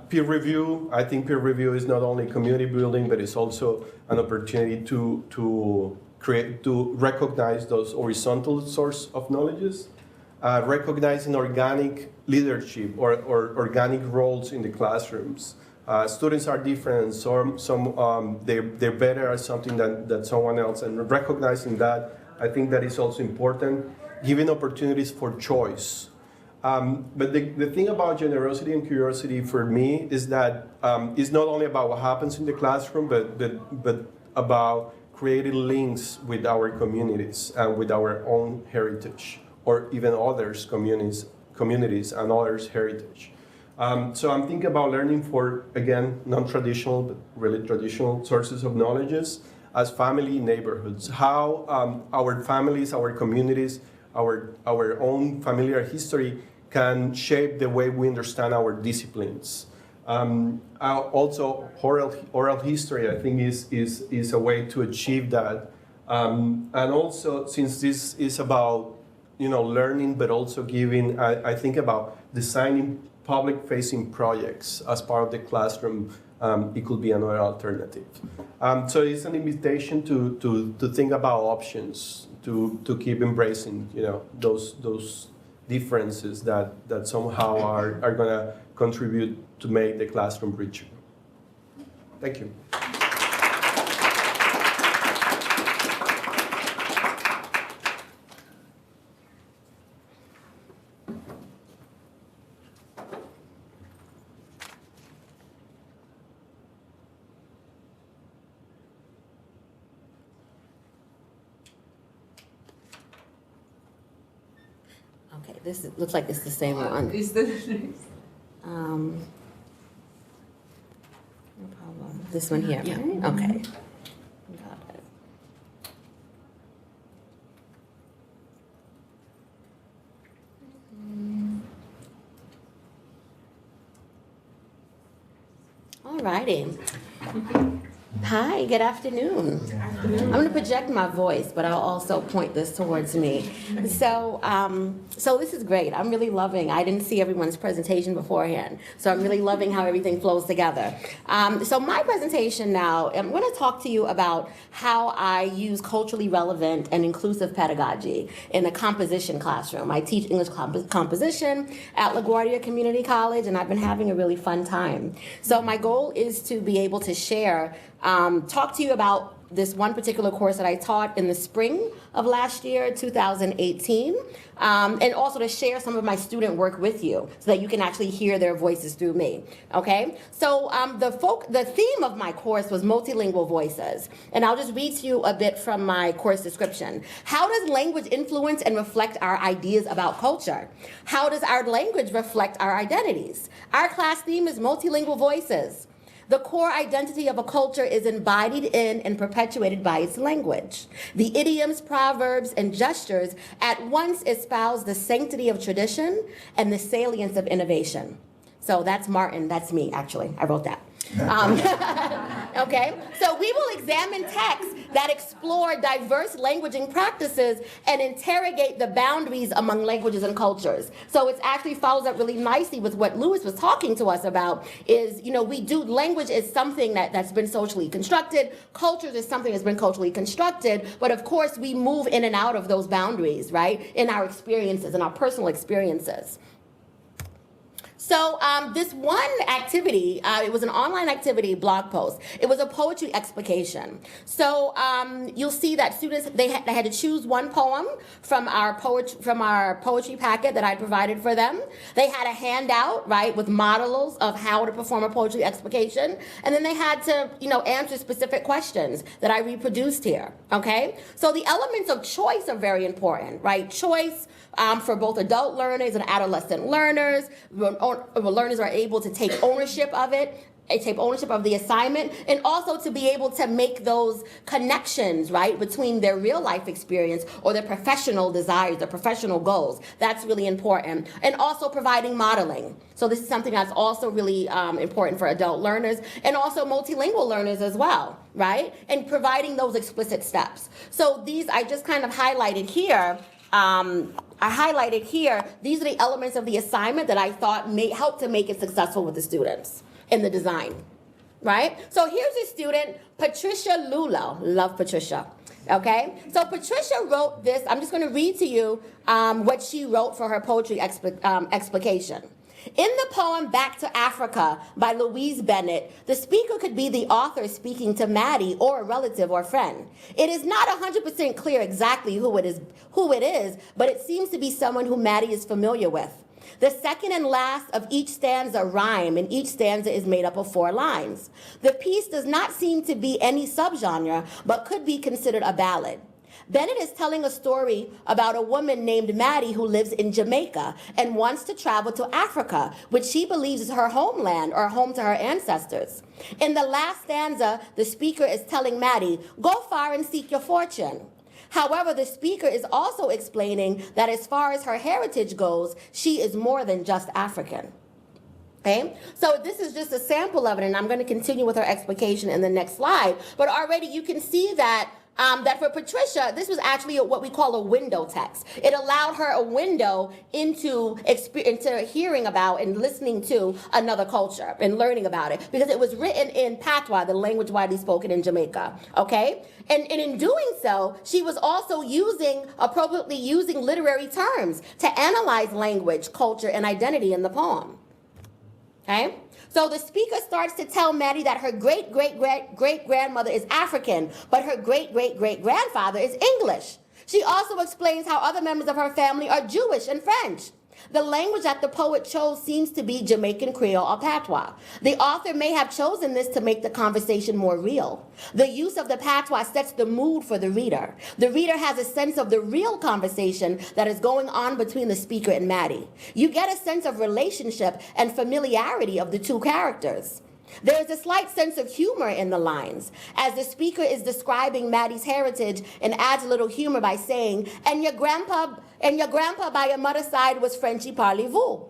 [SPEAKER 4] Peer review, I think peer review is not only community building, but it's also an opportunity to recognize those horizontal source of knowledges. recognizing organic leadership or organic roles in the classrooms. Students are different. They're better at something than someone else, and recognizing that, I think that is also important. Giving opportunities for choice. But the thing about generosity and curiosity for me is that it's not only about what happens in the classroom, but about creating links with our communities and with our own heritage, or even others' communities and others' heritage. So I'm thinking about learning for, again, non-traditional, but really traditional sources of knowledges as family neighborhoods. How our families, our communities, our own familiar history can shape the way we understand our disciplines. Also, oral history, I think, is a way to achieve that. And also, since this is about learning, but also giving, I think about designing public-facing projects as part of the classroom. It could be another alternative. So it's an invitation to think about options, to keep embracing those differences that somehow are going to contribute to make the classroom richer. Thank you.
[SPEAKER 6] Okay, this looks like it's the same one.
[SPEAKER 2] Is the
[SPEAKER 6] No problem. This one here,
[SPEAKER 2] Yeah.
[SPEAKER 6] right? Okay. Got it. All righty. Hi, good afternoon. I'm going to project my voice, but I'll also point this towards me. So this is great. I'm really loving, I didn't see everyone's presentation beforehand, so I'm really loving how everything flows together. So my presentation now, I'm going to talk to you about how I use culturally relevant and inclusive pedagogy in a composition classroom. I teach English composition at LaGuardia Community College, and I've been having a really fun time. So my goal is to be able to share talk to you about this one particular course that I taught in the spring of last year, 2018, and also to share some of my student work with you so that you can actually hear their voices through me, okay? So the theme of my course was multilingual voices, and I'll just read to you a bit from my course description. How does language influence and reflect our ideas about culture? How does our language reflect our identities? Our class theme is multilingual voices. The core identity of a culture is embodied in and perpetuated by its language. The idioms, proverbs, and gestures at once espouse the sanctity of tradition and the salience of innovation. So that's Martin, that's me, actually. I wrote that. Okay, so we will examine texts that explore diverse languaging practices and interrogate the boundaries among languages and cultures. So it actually follows up really nicely with what Louis was talking to us about is, language is something that's been socially constructed, cultures is something that's been culturally constructed, but of course we move in and out of those boundaries, right, in our experiences, in our personal experiences. So this one activity, it was an online activity blog post. It was a poetry explication. So you'll see that students, they had to choose one poem from our poetry packet that I provided for them. They had a handout, right, with models of how to perform a poetry explication. And then they had to, answer specific questions that I reproduced here, okay? So the elements of choice are very important, right? Choice for both adult learners and adolescent learners. Learners are able to take ownership of it, take ownership of the assignment, and also to be able to make those connections, right, between their real life experience or their professional desires, their professional goals. That's really important. And also providing modeling. So this is something that's also really important for adult learners and also multilingual learners as well, right? And providing those explicit steps. So these I just kind of highlighted here. These are the elements of the assignment that I thought may help to make it successful with the students in the design, right? So here's a student, Patricia Lulo, love Patricia. Okay, so Patricia wrote this. I'm just going to read to you what she wrote for her poetry explication. In the poem Back to Africa by Louise Bennett, the speaker could be the author speaking to Maddie or a relative or friend. It is not 100% clear exactly who it is, but it seems to be someone who Maddie is familiar with. The second and last of each stanza rhyme, and each stanza is made up of 4 lines. The piece does not seem to be any subgenre, but could be considered a ballad. Bennett is telling a story about a woman named Maddie who lives in Jamaica and wants to travel to Africa, which she believes is her homeland or home to her ancestors. In the last stanza, the speaker is telling Maddie, go far and seek your fortune. However, the speaker is also explaining that as far as her heritage goes, she is more than just African. Okay, so this is just a sample of it, and I'm going to continue with her explication in the next slide. But already you can see that that for Patricia, this was actually what we call a window text. It allowed her a window into hearing about and listening to another culture and learning about it, because it was written in Patois, the language widely spoken in Jamaica. Okay, and in doing so, she was also appropriately using literary terms to analyze language, culture, and identity in the poem. Okay? So the speaker starts to tell Maddie that her great-great-great-great-grandmother is African, but her great-great-great-grandfather is English. She also explains how other members of her family are Jewish and French. The language that the poet chose seems to be Jamaican Creole or Patois. The author may have chosen this to make the conversation more real. The use of the Patois sets the mood for the reader. The reader has a sense of the real conversation that is going on between the speaker and Maddie. You get a sense of relationship and familiarity of the two characters. There is a slight sense of humor in the lines, as the speaker is describing Maddie's heritage and adds a little humor by saying, and your grandpa by your mother's side was Frenchy parlez-vous.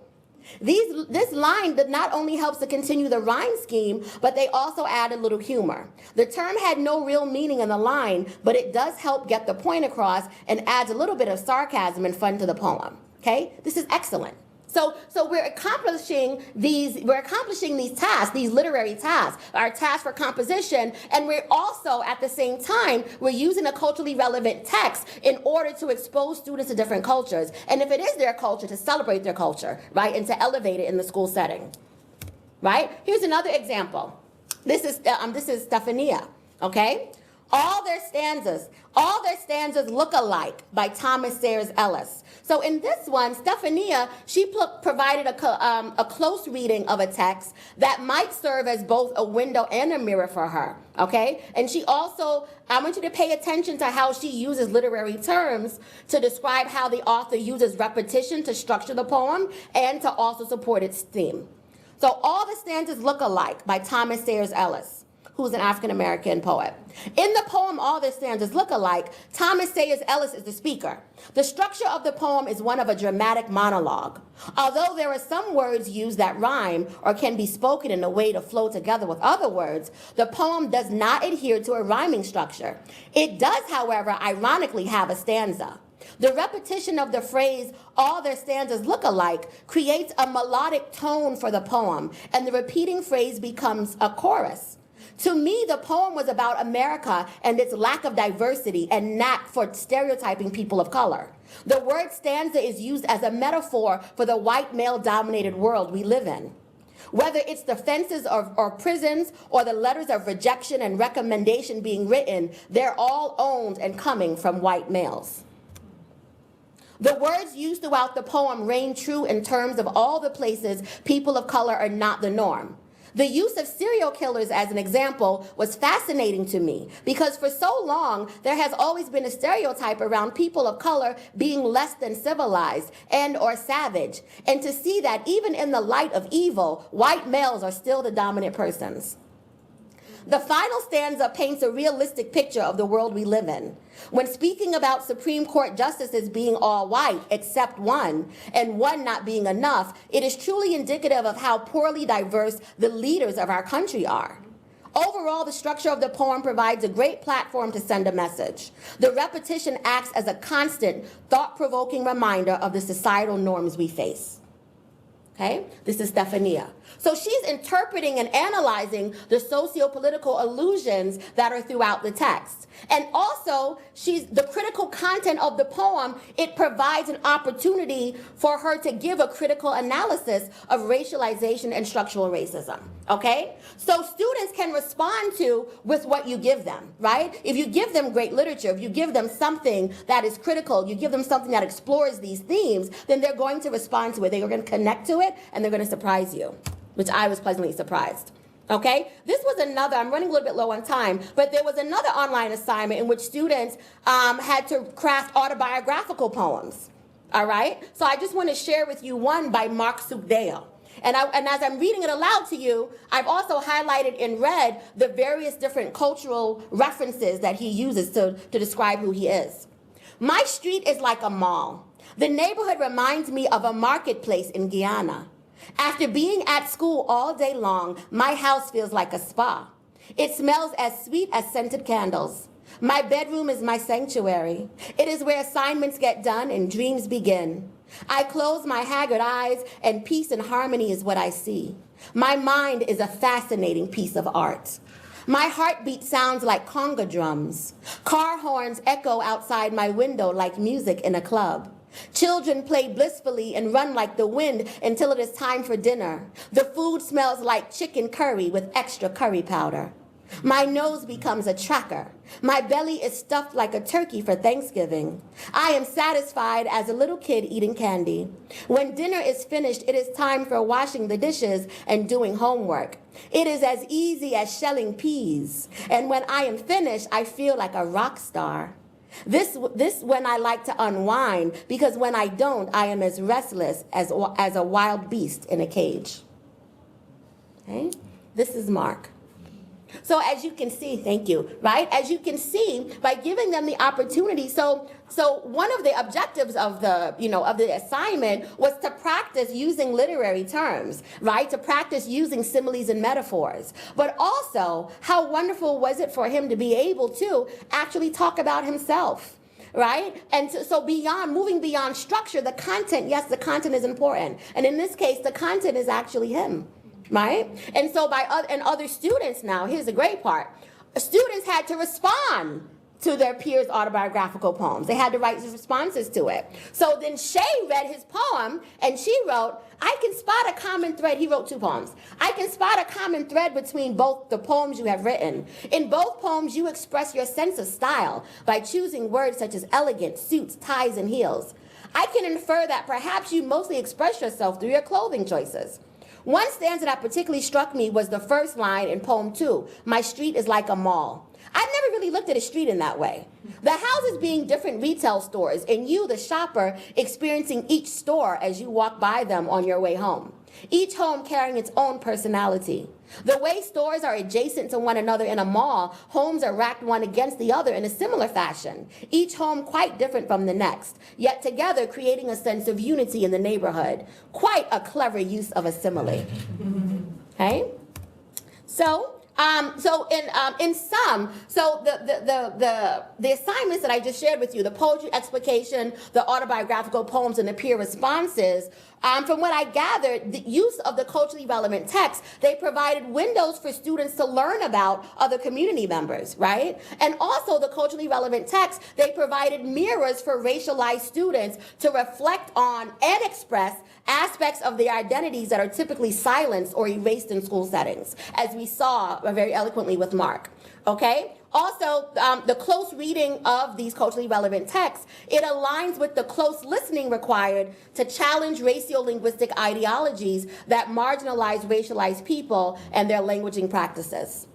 [SPEAKER 6] This line not only helps to continue the rhyme scheme, but they also add a little humor. The term had no real meaning in the line, but it does help get the point across and adds a little bit of sarcasm and fun to the poem. Okay, this is excellent. So we're accomplishing these tasks, these literary tasks, our task for composition, and we're also, at the same time, we're using a culturally relevant text in order to expose students to different cultures, and if it is their culture, to celebrate their culture, right, and to elevate it in the school setting, right? Here's another example. This is Stephania, okay? All their stanzas look alike by Thomas Sayers Ellis. So in this one, Stephania, she provided a close reading of a text that might serve as both a window and a mirror for her, okay? And she also, I want you to pay attention to how she uses literary terms to describe how the author uses repetition to structure the poem and to also support its theme. So All the Stanzas Look Alike by Thomas Sayers Ellis, who's an African-American poet. In the poem, All the Stanzas Look Alike, Thomas Sayers Ellis is the speaker. The structure of the poem is one of a dramatic monologue. Although there are some words used that rhyme or can be spoken in a way to flow together with other words, the poem does not adhere to a rhyming structure. It does, however, ironically have a stanza. The repetition of the phrase, all their stanzas look alike, creates a melodic tone for the poem, and the repeating phrase becomes a chorus. To me, the poem was about America and its lack of diversity and knack for stereotyping people of color. The word stanza is used as a metaphor for the white male-dominated world we live in. Whether it's the fences or prisons or the letters of rejection and recommendation being written, they're all owned and coming from white males. The words used throughout the poem reign true in terms of all the places people of color are not the norm. The use of serial killers as an example was fascinating to me because for so long, there has always been a stereotype around people of color being less than civilized and or savage. And to see that even in the light of evil, white males are still the dominant persons. The final stanza paints a realistic picture of the world we live in. When speaking about Supreme Court justices being all white except one, and one not being enough, it is truly indicative of how poorly diverse the leaders of our country are. Overall, the structure of the poem provides a great platform to send a message. The repetition acts as a constant, thought-provoking reminder of the societal norms we face. Okay, this is Stephania. So she's interpreting and analyzing the socio-political allusions that are throughout the text. And also, the critical content of the poem, it provides an opportunity for her to give a critical analysis of racialization and structural racism. Okay? So students can respond to with what you give them, right? If you give them great literature, if you give them something that is critical, you give them something that explores these themes, then they're going to respond to it. They're going to connect to it, and they're going to surprise you, which I was pleasantly surprised. Okay, this was another, I'm running a little bit low on time, but there was another online assignment in which students had to craft autobiographical poems. All right, so I just want to share with you one by Mark Sugdale. And as I'm reading it aloud to you, I've also highlighted in red the various different cultural references that he uses to describe who he is. My street is like a mall. The neighborhood reminds me of a marketplace in Guyana. After being at school all day long, my house feels like a spa. It smells as sweet as scented candles. My bedroom is my sanctuary. It is where assignments get done and dreams begin. I close my haggard eyes, and peace and harmony is what I see. My mind is a fascinating piece of art. My heartbeat sounds like conga drums. Car horns echo outside my window like music in a club. Children play blissfully and run like the wind until it is time for dinner. The food smells like chicken curry with extra curry powder. My nose becomes a tracker. My belly is stuffed like a turkey for Thanksgiving. I am satisfied as a little kid eating candy. When dinner is finished, it is time for washing the dishes and doing homework. It is as easy as shelling peas. And when I am finished, I feel like a rock star. This when I like to unwind, because when I don't, I am as restless as a wild beast in a cage. Okay? This is Mark. So as you can see, thank you, right? As you can see, by giving them the opportunity, so one of the objectives of the assignment was to practice using literary terms, right? To practice using similes and metaphors. But also, how wonderful was it for him to be able to actually talk about himself? Right? And so moving beyond structure, the content, yes, the content is important. And in this case, the content is actually him. Right? And so other students now, here's the great part. Students had to respond to their peers' autobiographical poems. They had to write responses to it. So then Shay read his poem, and she wrote, I can spot a common thread. He wrote 2 poems. I can spot a common thread between both the poems you have written. In both poems, you express your sense of style by choosing words such as elegant, suits, ties, and heels. I can infer that perhaps you mostly express yourself through your clothing choices. One stanza that particularly struck me was the first line in poem 2, my street is like a mall. I've never really looked at a street in that way. The houses being different retail stores, and you, the shopper, experiencing each store as you walk by them on your way home. Each home carrying its own personality. The way stores are adjacent to one another in a mall, homes are racked one against the other in a similar fashion. Each home quite different from the next, yet together creating a sense of unity in the neighborhood. Quite a clever use of a simile. Okay? In sum, the assignments that I just shared with you, the poetry explication, the autobiographical poems, and the peer responses, from what I gathered, the use of the culturally relevant text, they provided windows for students to learn about other community members, right? And also the culturally relevant text, they provided mirrors for racialized students to reflect on and express aspects of their identities that are typically silenced or erased in school settings, as we saw very eloquently with Mark, okay? Also, the close reading of these culturally relevant texts, it aligns with the close listening required to challenge racial-linguistic ideologies that marginalize racialized people and their languaging practices.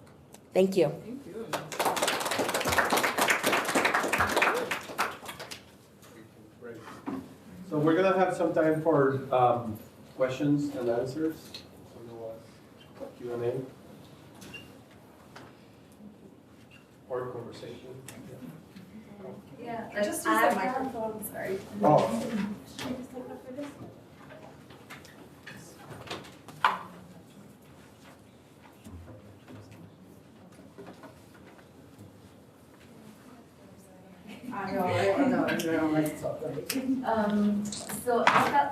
[SPEAKER 6] Thank you.
[SPEAKER 4] Thank you. Great. So we're gonna have some time for questions and answers. Q&A. Or conversation.
[SPEAKER 3] Yeah, just use the microphone, sorry.
[SPEAKER 4] Oh.
[SPEAKER 3] I know.
[SPEAKER 7] let's talk about it.
[SPEAKER 3] So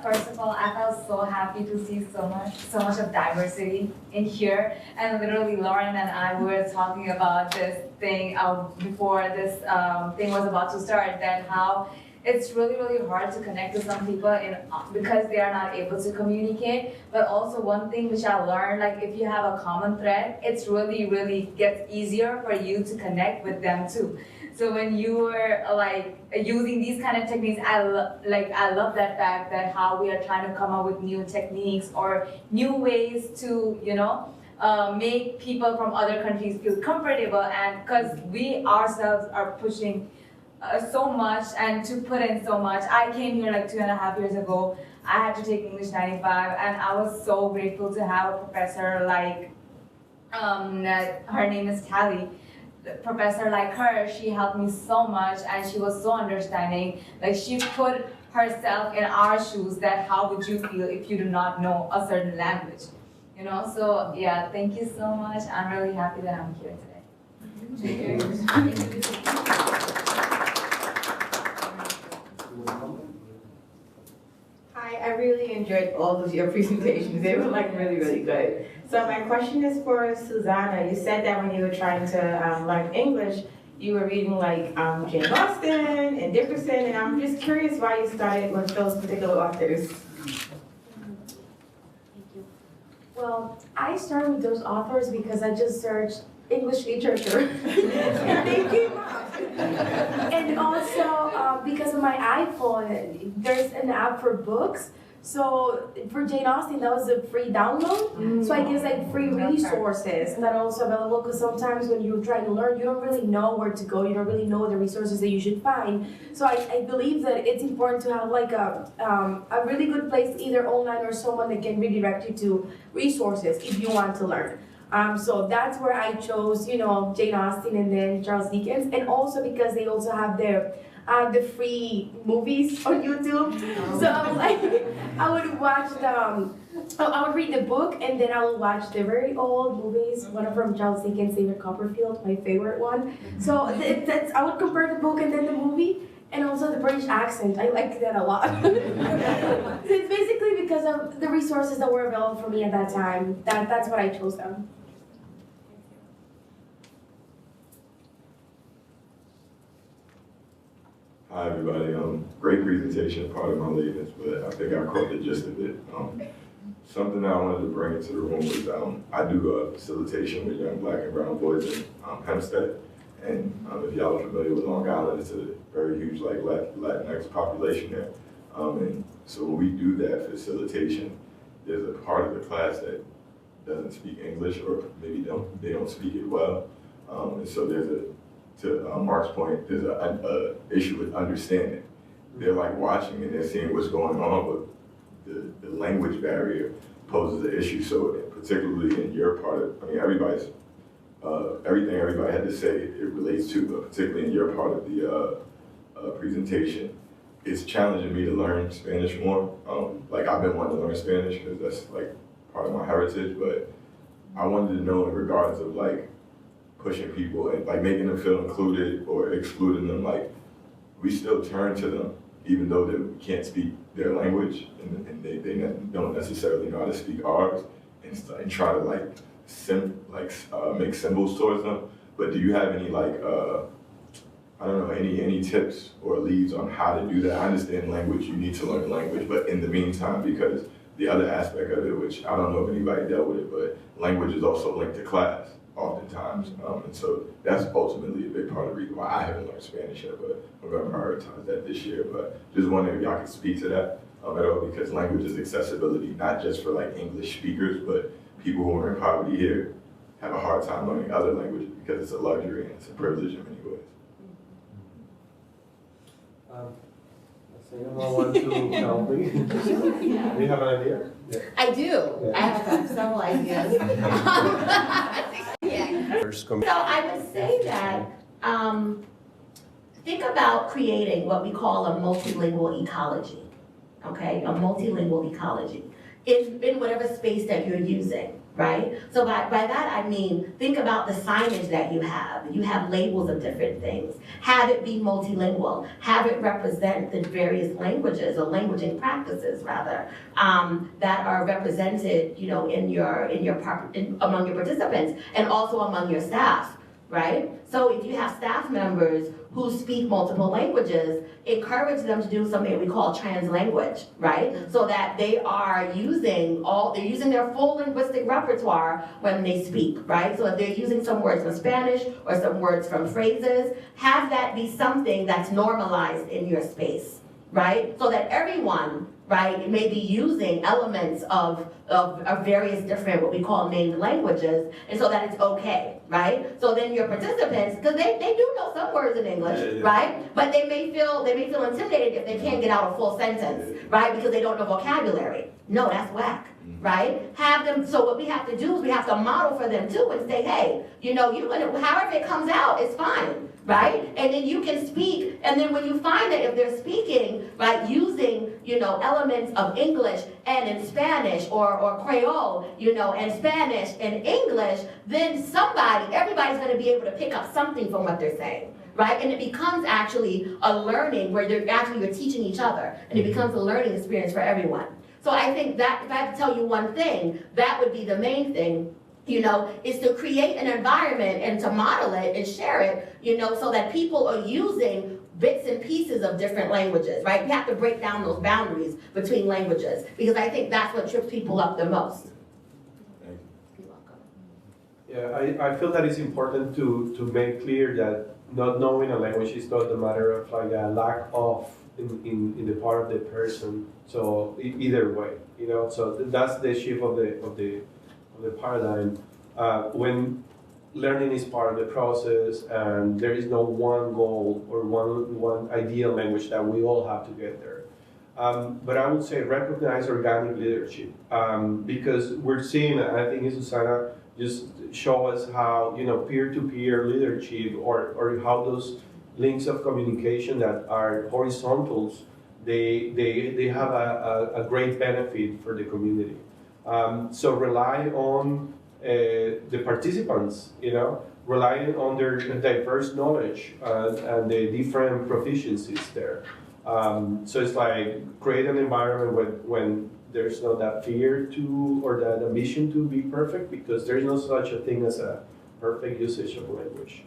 [SPEAKER 3] first of all, I felt so happy to see so much of diversity in here. And literally, Lauren and I were talking about this thing before this thing was about to start. That how it's really, really hard to connect to some people because they are not able to communicate. But also one thing which I learned, like if you have a common thread, it's really, really gets easier for you to connect with them too. So when you were like using these kind of techniques, I love that fact that how we are trying to come up with new techniques or new ways to, make people from other countries feel comfortable, and because we ourselves are pushing so much and to put in so much. I came here like 2.5 years ago. I had to take English 95, and I was so grateful to have a professor like, her name is Tally. Professor like her, she helped me so much, and she was so understanding. Like she put herself in our shoes, that how would you feel if you do not know a certain language, So yeah, thank you so much. I'm really happy that I'm here today.
[SPEAKER 8] Hi, I really enjoyed all of your presentations. They were like really, really good. So my question is for Susana. You said that when you were trying to learn English, you were reading like Jane Austen and Dickerson, and I'm just curious why you started with those particular authors.
[SPEAKER 5] Well, I started with those authors because I just searched English literature and they came up. And also because of my iPhone, there's an app for books. So for Jane Austen, that was a free download. So I guess like free resources that are also available, because sometimes when you're trying to learn, you don't really know where to go. You don't really know the resources that you should find. So I believe that it's important to have like a really good place, either online or someone that can redirect you to resources if you want to learn. So that's where I chose, Jane Austen and then Charles Dickens, and also because they also have the free movies on YouTube. So I would watch I would read the book, and then I would watch the very old movies. One from Charles Dickens, David Copperfield, my favorite one. So I would compare the book and then the movie, and also the British accent. I liked that a lot. So it's basically because of the resources that were available for me at that time. That's what I chose them.
[SPEAKER 9] Hi everybody, great presentation, part of my lateness, but I think I caught the gist of it. Something that I wanted to bring into the room was I do facilitation with young Black and brown boys in Hempstead, and if y'all are familiar with Long Island, it's a very huge Latinx population there. And so when we do that facilitation, there's a part of the class that doesn't speak English, or maybe they don't speak it well, and so to Mark's point, there's a issue with understanding. They're like watching and they're seeing what's going on, but the language barrier poses an issue. So particularly in your part of, everything everybody had to say, it relates to, but particularly in your part of the presentation, it's challenging me to learn Spanish more. I've been wanting to learn Spanish because that's like part of my heritage, but I wanted to know in regards of pushing people and making them feel included or excluding them, we still turn to them even though they can't speak their language and they don't necessarily know how to speak ours, and try to make symbols towards them. But do you have any any tips or leads on how to do that? I understand language, you need to learn language, but in the meantime, because the other aspect of it, which I don't know if anybody dealt with it, but language is also linked to class oftentimes. And so that's ultimately a big part of the reason why I haven't learned Spanish yet, but I'm going to prioritize that this year. But just wondering if y'all could speak to that at all, because language is accessibility, not just for English speakers, but people who are in poverty here have a hard time learning other languages because it's a luxury and it's a privilege in many ways.
[SPEAKER 4] Does anyone want to help me? Do you have an idea? Yeah.
[SPEAKER 6] I do.
[SPEAKER 4] Yeah.
[SPEAKER 6] I have several ideas. So I would say that think about creating what we call a multilingual ecology, okay? A multilingual ecology in whatever space that you're using, right? So by that I mean, think about the signage that you have. You have labels of different things. Have it be multilingual. Have it represent the various languages or languaging practices rather that are represented, you know, among your participants and also among your staff, right? So if you have staff members who speak multiple languages, encourage them to do something we call translanguage, right? So that they are using their full linguistic repertoire when they speak, right? So if they're using some words from Spanish or some words from phrases, have that be something that's normalized in your space, right? So that everyone, right, may be using elements of various different, what we call named languages, and so that it's okay, right? So then your participants, because they do know some words in English, right? But they may feel intimidated if they can't get out a full sentence, right? Because they don't know vocabulary. No, that's whack, right? Have them, so what we have to do is we have to model for them too and say, hey, you know, you're gonna, however it comes out, it's fine. Right? And then you can speak, and then when you find that if they're speaking, right, using, you know, elements of English and in Spanish or Creole, you know, and Spanish and English, then everybody's gonna be able to pick up something from what they're saying, right? And it becomes actually a learning where you're teaching each other, and it becomes a learning experience for everyone. So I think that, if I have to tell you one thing, that would be the main thing, you know, is to create an environment and to model it and share it, you know, so that people are using bits and pieces of different languages, right? We have to break down those boundaries between languages, because I think that's what trips people up the most.
[SPEAKER 9] Thank you.
[SPEAKER 6] You're welcome.
[SPEAKER 4] Yeah, I feel that it's important to make clear that not knowing a language is not a matter of like a lack of in the part of the person. So either way, you know, so that's the shift of the paradigm. When learning is part of the process and there is no one goal or one ideal language that we all have to get there. But I would say recognize organic leadership, because we're seeing, I think Susana just show us how, you know, peer-to-peer leadership or how those links of communication that are horizontals, they have a great benefit for the community. So rely on the participants, you know, relying on their diverse knowledge and the different proficiencies there. So it's like create an environment when there's not that fear to or that ambition to be perfect, because there's no such a thing as a perfect usage of language.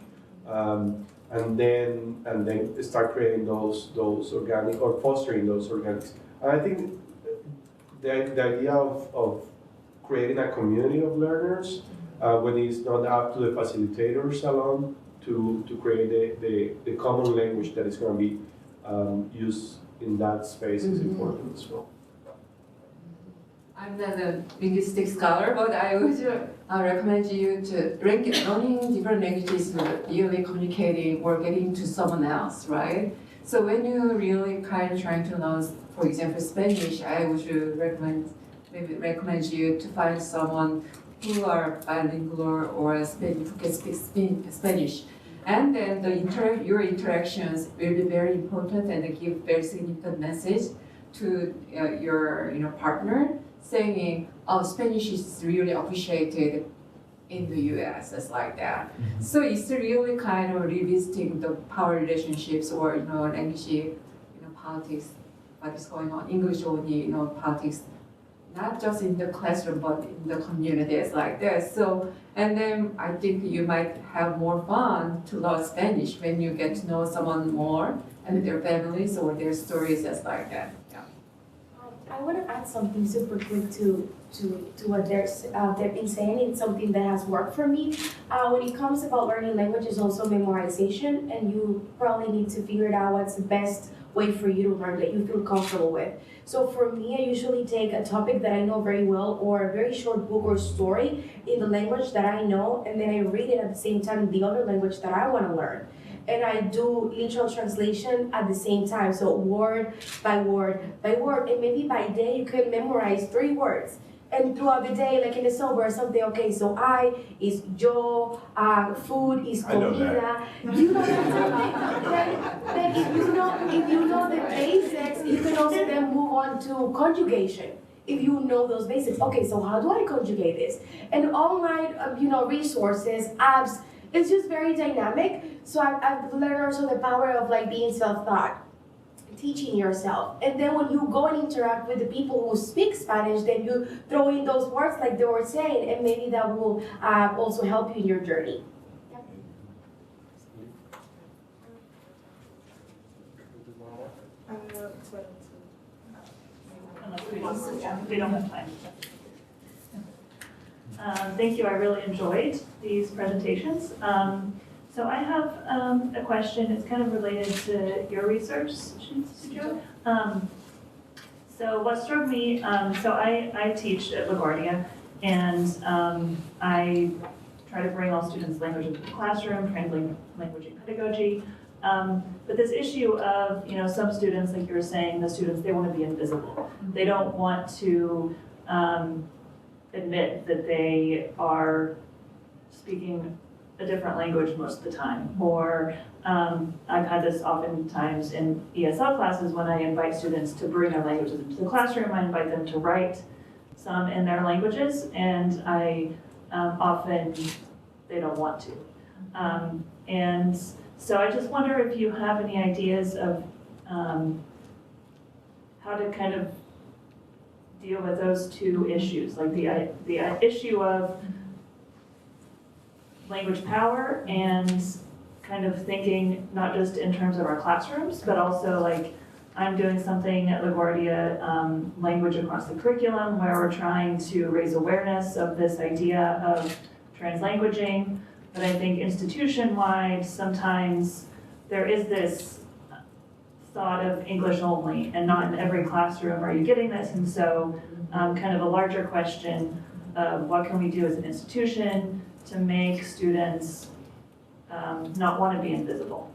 [SPEAKER 4] And then start creating those organic or fostering those organic. And I think the idea of creating a community of learners when it's not up to the facilitators alone to create the common language that is going to be used in that space is important as well.
[SPEAKER 2] I'm not a linguistic scholar, but I would recommend you to learning different languages, really communicating or getting to someone else, right? So when you really kind of trying to learn, for example, Spanish, I would recommend you to find someone who are bilingual or who can speak Spanish. And then your interactions will be very important and give very significant message to your partner, saying, oh, Spanish is really appreciated in the US, it's like that. So it's really kind of revisiting the power relationships or language, politics, what is going on, English only, politics, not just in the classroom but in the communities like that. So, and then I think you might have more fun to learn Spanish when you get to know someone more and their families or their stories, just like that. Yeah.
[SPEAKER 5] I want to add something super quick to what they've been saying. It's something that has worked for me. When it comes about learning languages, also memorization, and you probably need to figure out what's the best way for you to learn that you feel comfortable with. So for me, I usually take a topic that I know very well or a very short book or story in the language that I know, and then I read it at the same time in the other language that I want to learn. And I do literal translation at the same time, so word by word by word, and maybe by day you can memorize 3 words. And throughout the day, like in the summer or something, okay, so I is yo, food is comida. You know that, right? Then if you know the basics, you can also then move on to conjugation. if you know those basics. Okay, so how do I conjugate this? And online, resources, apps, it's just very dynamic. So I've learned also the power of like being self-taught, teaching yourself. And then when you go and interact with the people who speak Spanish, then you throw in those words like they were saying, and maybe that will also help you in your journey.
[SPEAKER 7] We don't have time. Thank you, I really enjoyed these presentations. So I have a question, it's kind of related to your research, Joe. So what struck me, so I teach at LaGuardia, and I try to bring all students' language into the classroom, translate language and pedagogy. But this issue of, some students, like you were saying, the students, they want to be invisible. They don't want to admit that they are speaking a different language most of the time. Or I've had this oftentimes in ESL classes when I invite students to bring their languages into the classroom. I invite them to write some in their languages, and I often, they don't want to. And so I just wonder if you have any ideas of how to kind of deal with those two issues, like the issue of language power and kind of thinking not just in terms of our classrooms, but also like I'm doing something at LaGuardia, language across the curriculum, where we're trying to raise awareness of this idea of translanguaging. But I think institution-wide, sometimes there is this thought of English only, and not in every classroom are you getting this. And so kind of a larger question of what can we do as an institution to make students not want to be invisible.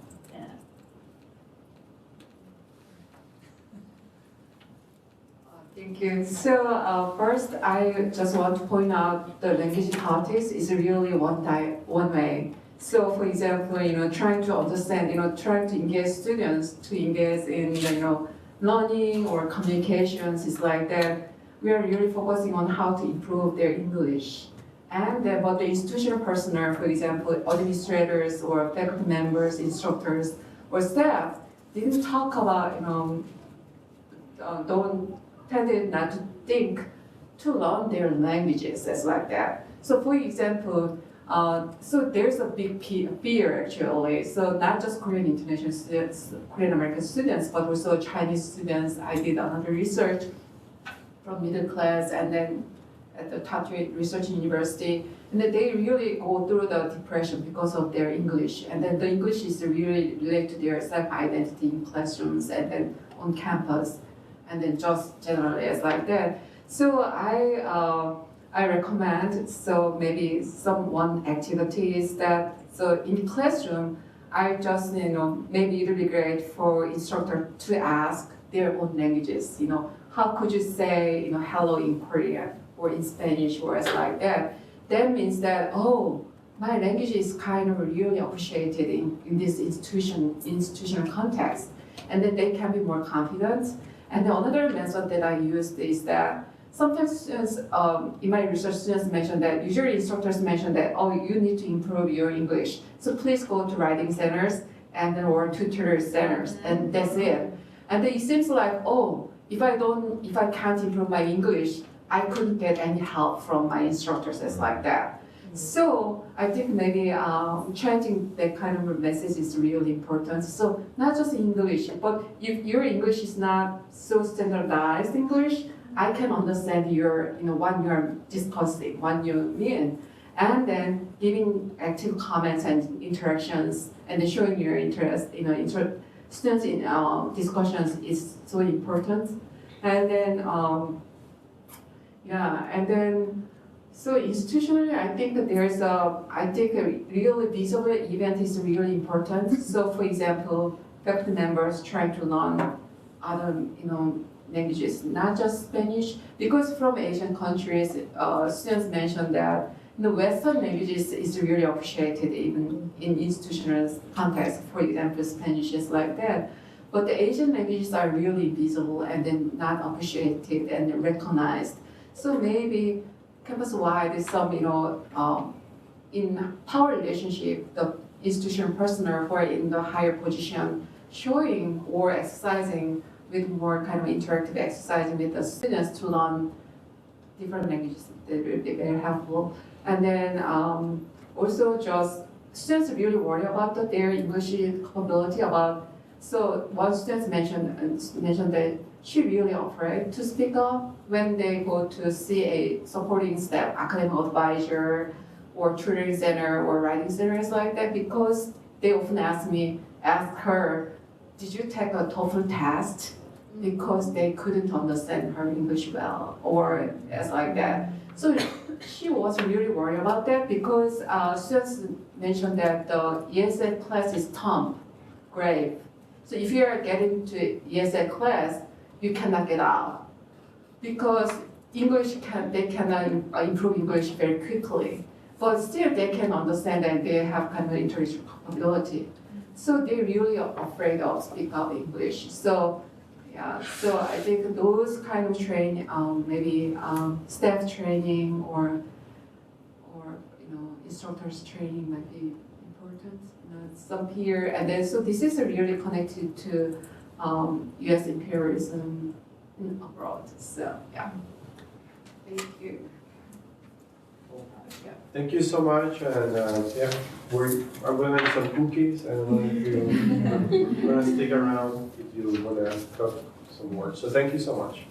[SPEAKER 2] Thank you. So first, I just want to point out the language politics is really one way. So for example, trying to understand, trying to engage students to engage in, learning or communications is like that. We are really focusing on how to improve their English. And but the institutional personnel, for example, administrators or faculty members, instructors, or staff, didn't talk about, tended not to think to learn their languages as like that. So for example, so there's a big fear actually. So not just Korean international students, Korean American students, but also Chinese students. I did another research from middle class and then at the top research university, and then they really go through the depression because of their English. And then the English is really related to their self-identity in classrooms and then on campus. And then just generally as like that. So I recommend, so maybe one activity is that, so in the classroom, I just, maybe it would be great for instructor to ask their own languages, how could you say, hello in Korean or in Spanish or as like that. That means that, oh, my language is kind of really appreciated in this institutional context. And then they can be more confident. And the another method that I used is that sometimes students, in my research, students mention that, usually instructors mention that, oh, you need to improve your English. So please go to writing centers and then or tutor centers, and that's it. And then it seems like, oh, if I can't improve my English, I couldn't get any help from my instructors, it's like that. So I think maybe chanting that kind of a message is really important. So not just English, but if your English is not so standardized English, I can understand your, what you're discussing, what you mean. And then giving active comments and interactions and then showing your interest, students in discussions is so important. And then, so institutionally, I think that there's a really visible event is really important. So for example, faculty members trying to learn other, languages, not just Spanish, because from Asian countries, students mentioned that Western languages is really appreciated even in institutional context. For example, Spanish is like that. But the Asian languages are really visible and then not appreciated and recognized. So maybe campus-wide, some, in power relationship, the institution personnel who are in the higher position showing or exercising with more kind of interactive exercising with the students to learn different languages, that will be very helpful. And then also just students really worry about their English capability so one student mentioned that she really afraid to speak up when they go to see a supporting staff, academic advisor, or tutoring center or writing centers like that, because they often ask her, did you take a TOEFL test? Because they couldn't understand her English well, or as like that. So she was really worried about that because students mentioned that the ESL class is tough, grave. So if you are getting to ESL class, you cannot get out because they cannot improve English very quickly. But still, they can understand that they have kind of intellectual capability. So they're really afraid of speak up English. So I think those kind of training, maybe staff training or instructors training might be important. Some peer, and then so this is really connected to U.S. imperialism abroad. So yeah, thank you.
[SPEAKER 4] Thank you so much, and I'm gonna make some cookies. I don't know if you're gonna stick around if you wanna talk some more. So thank you so much.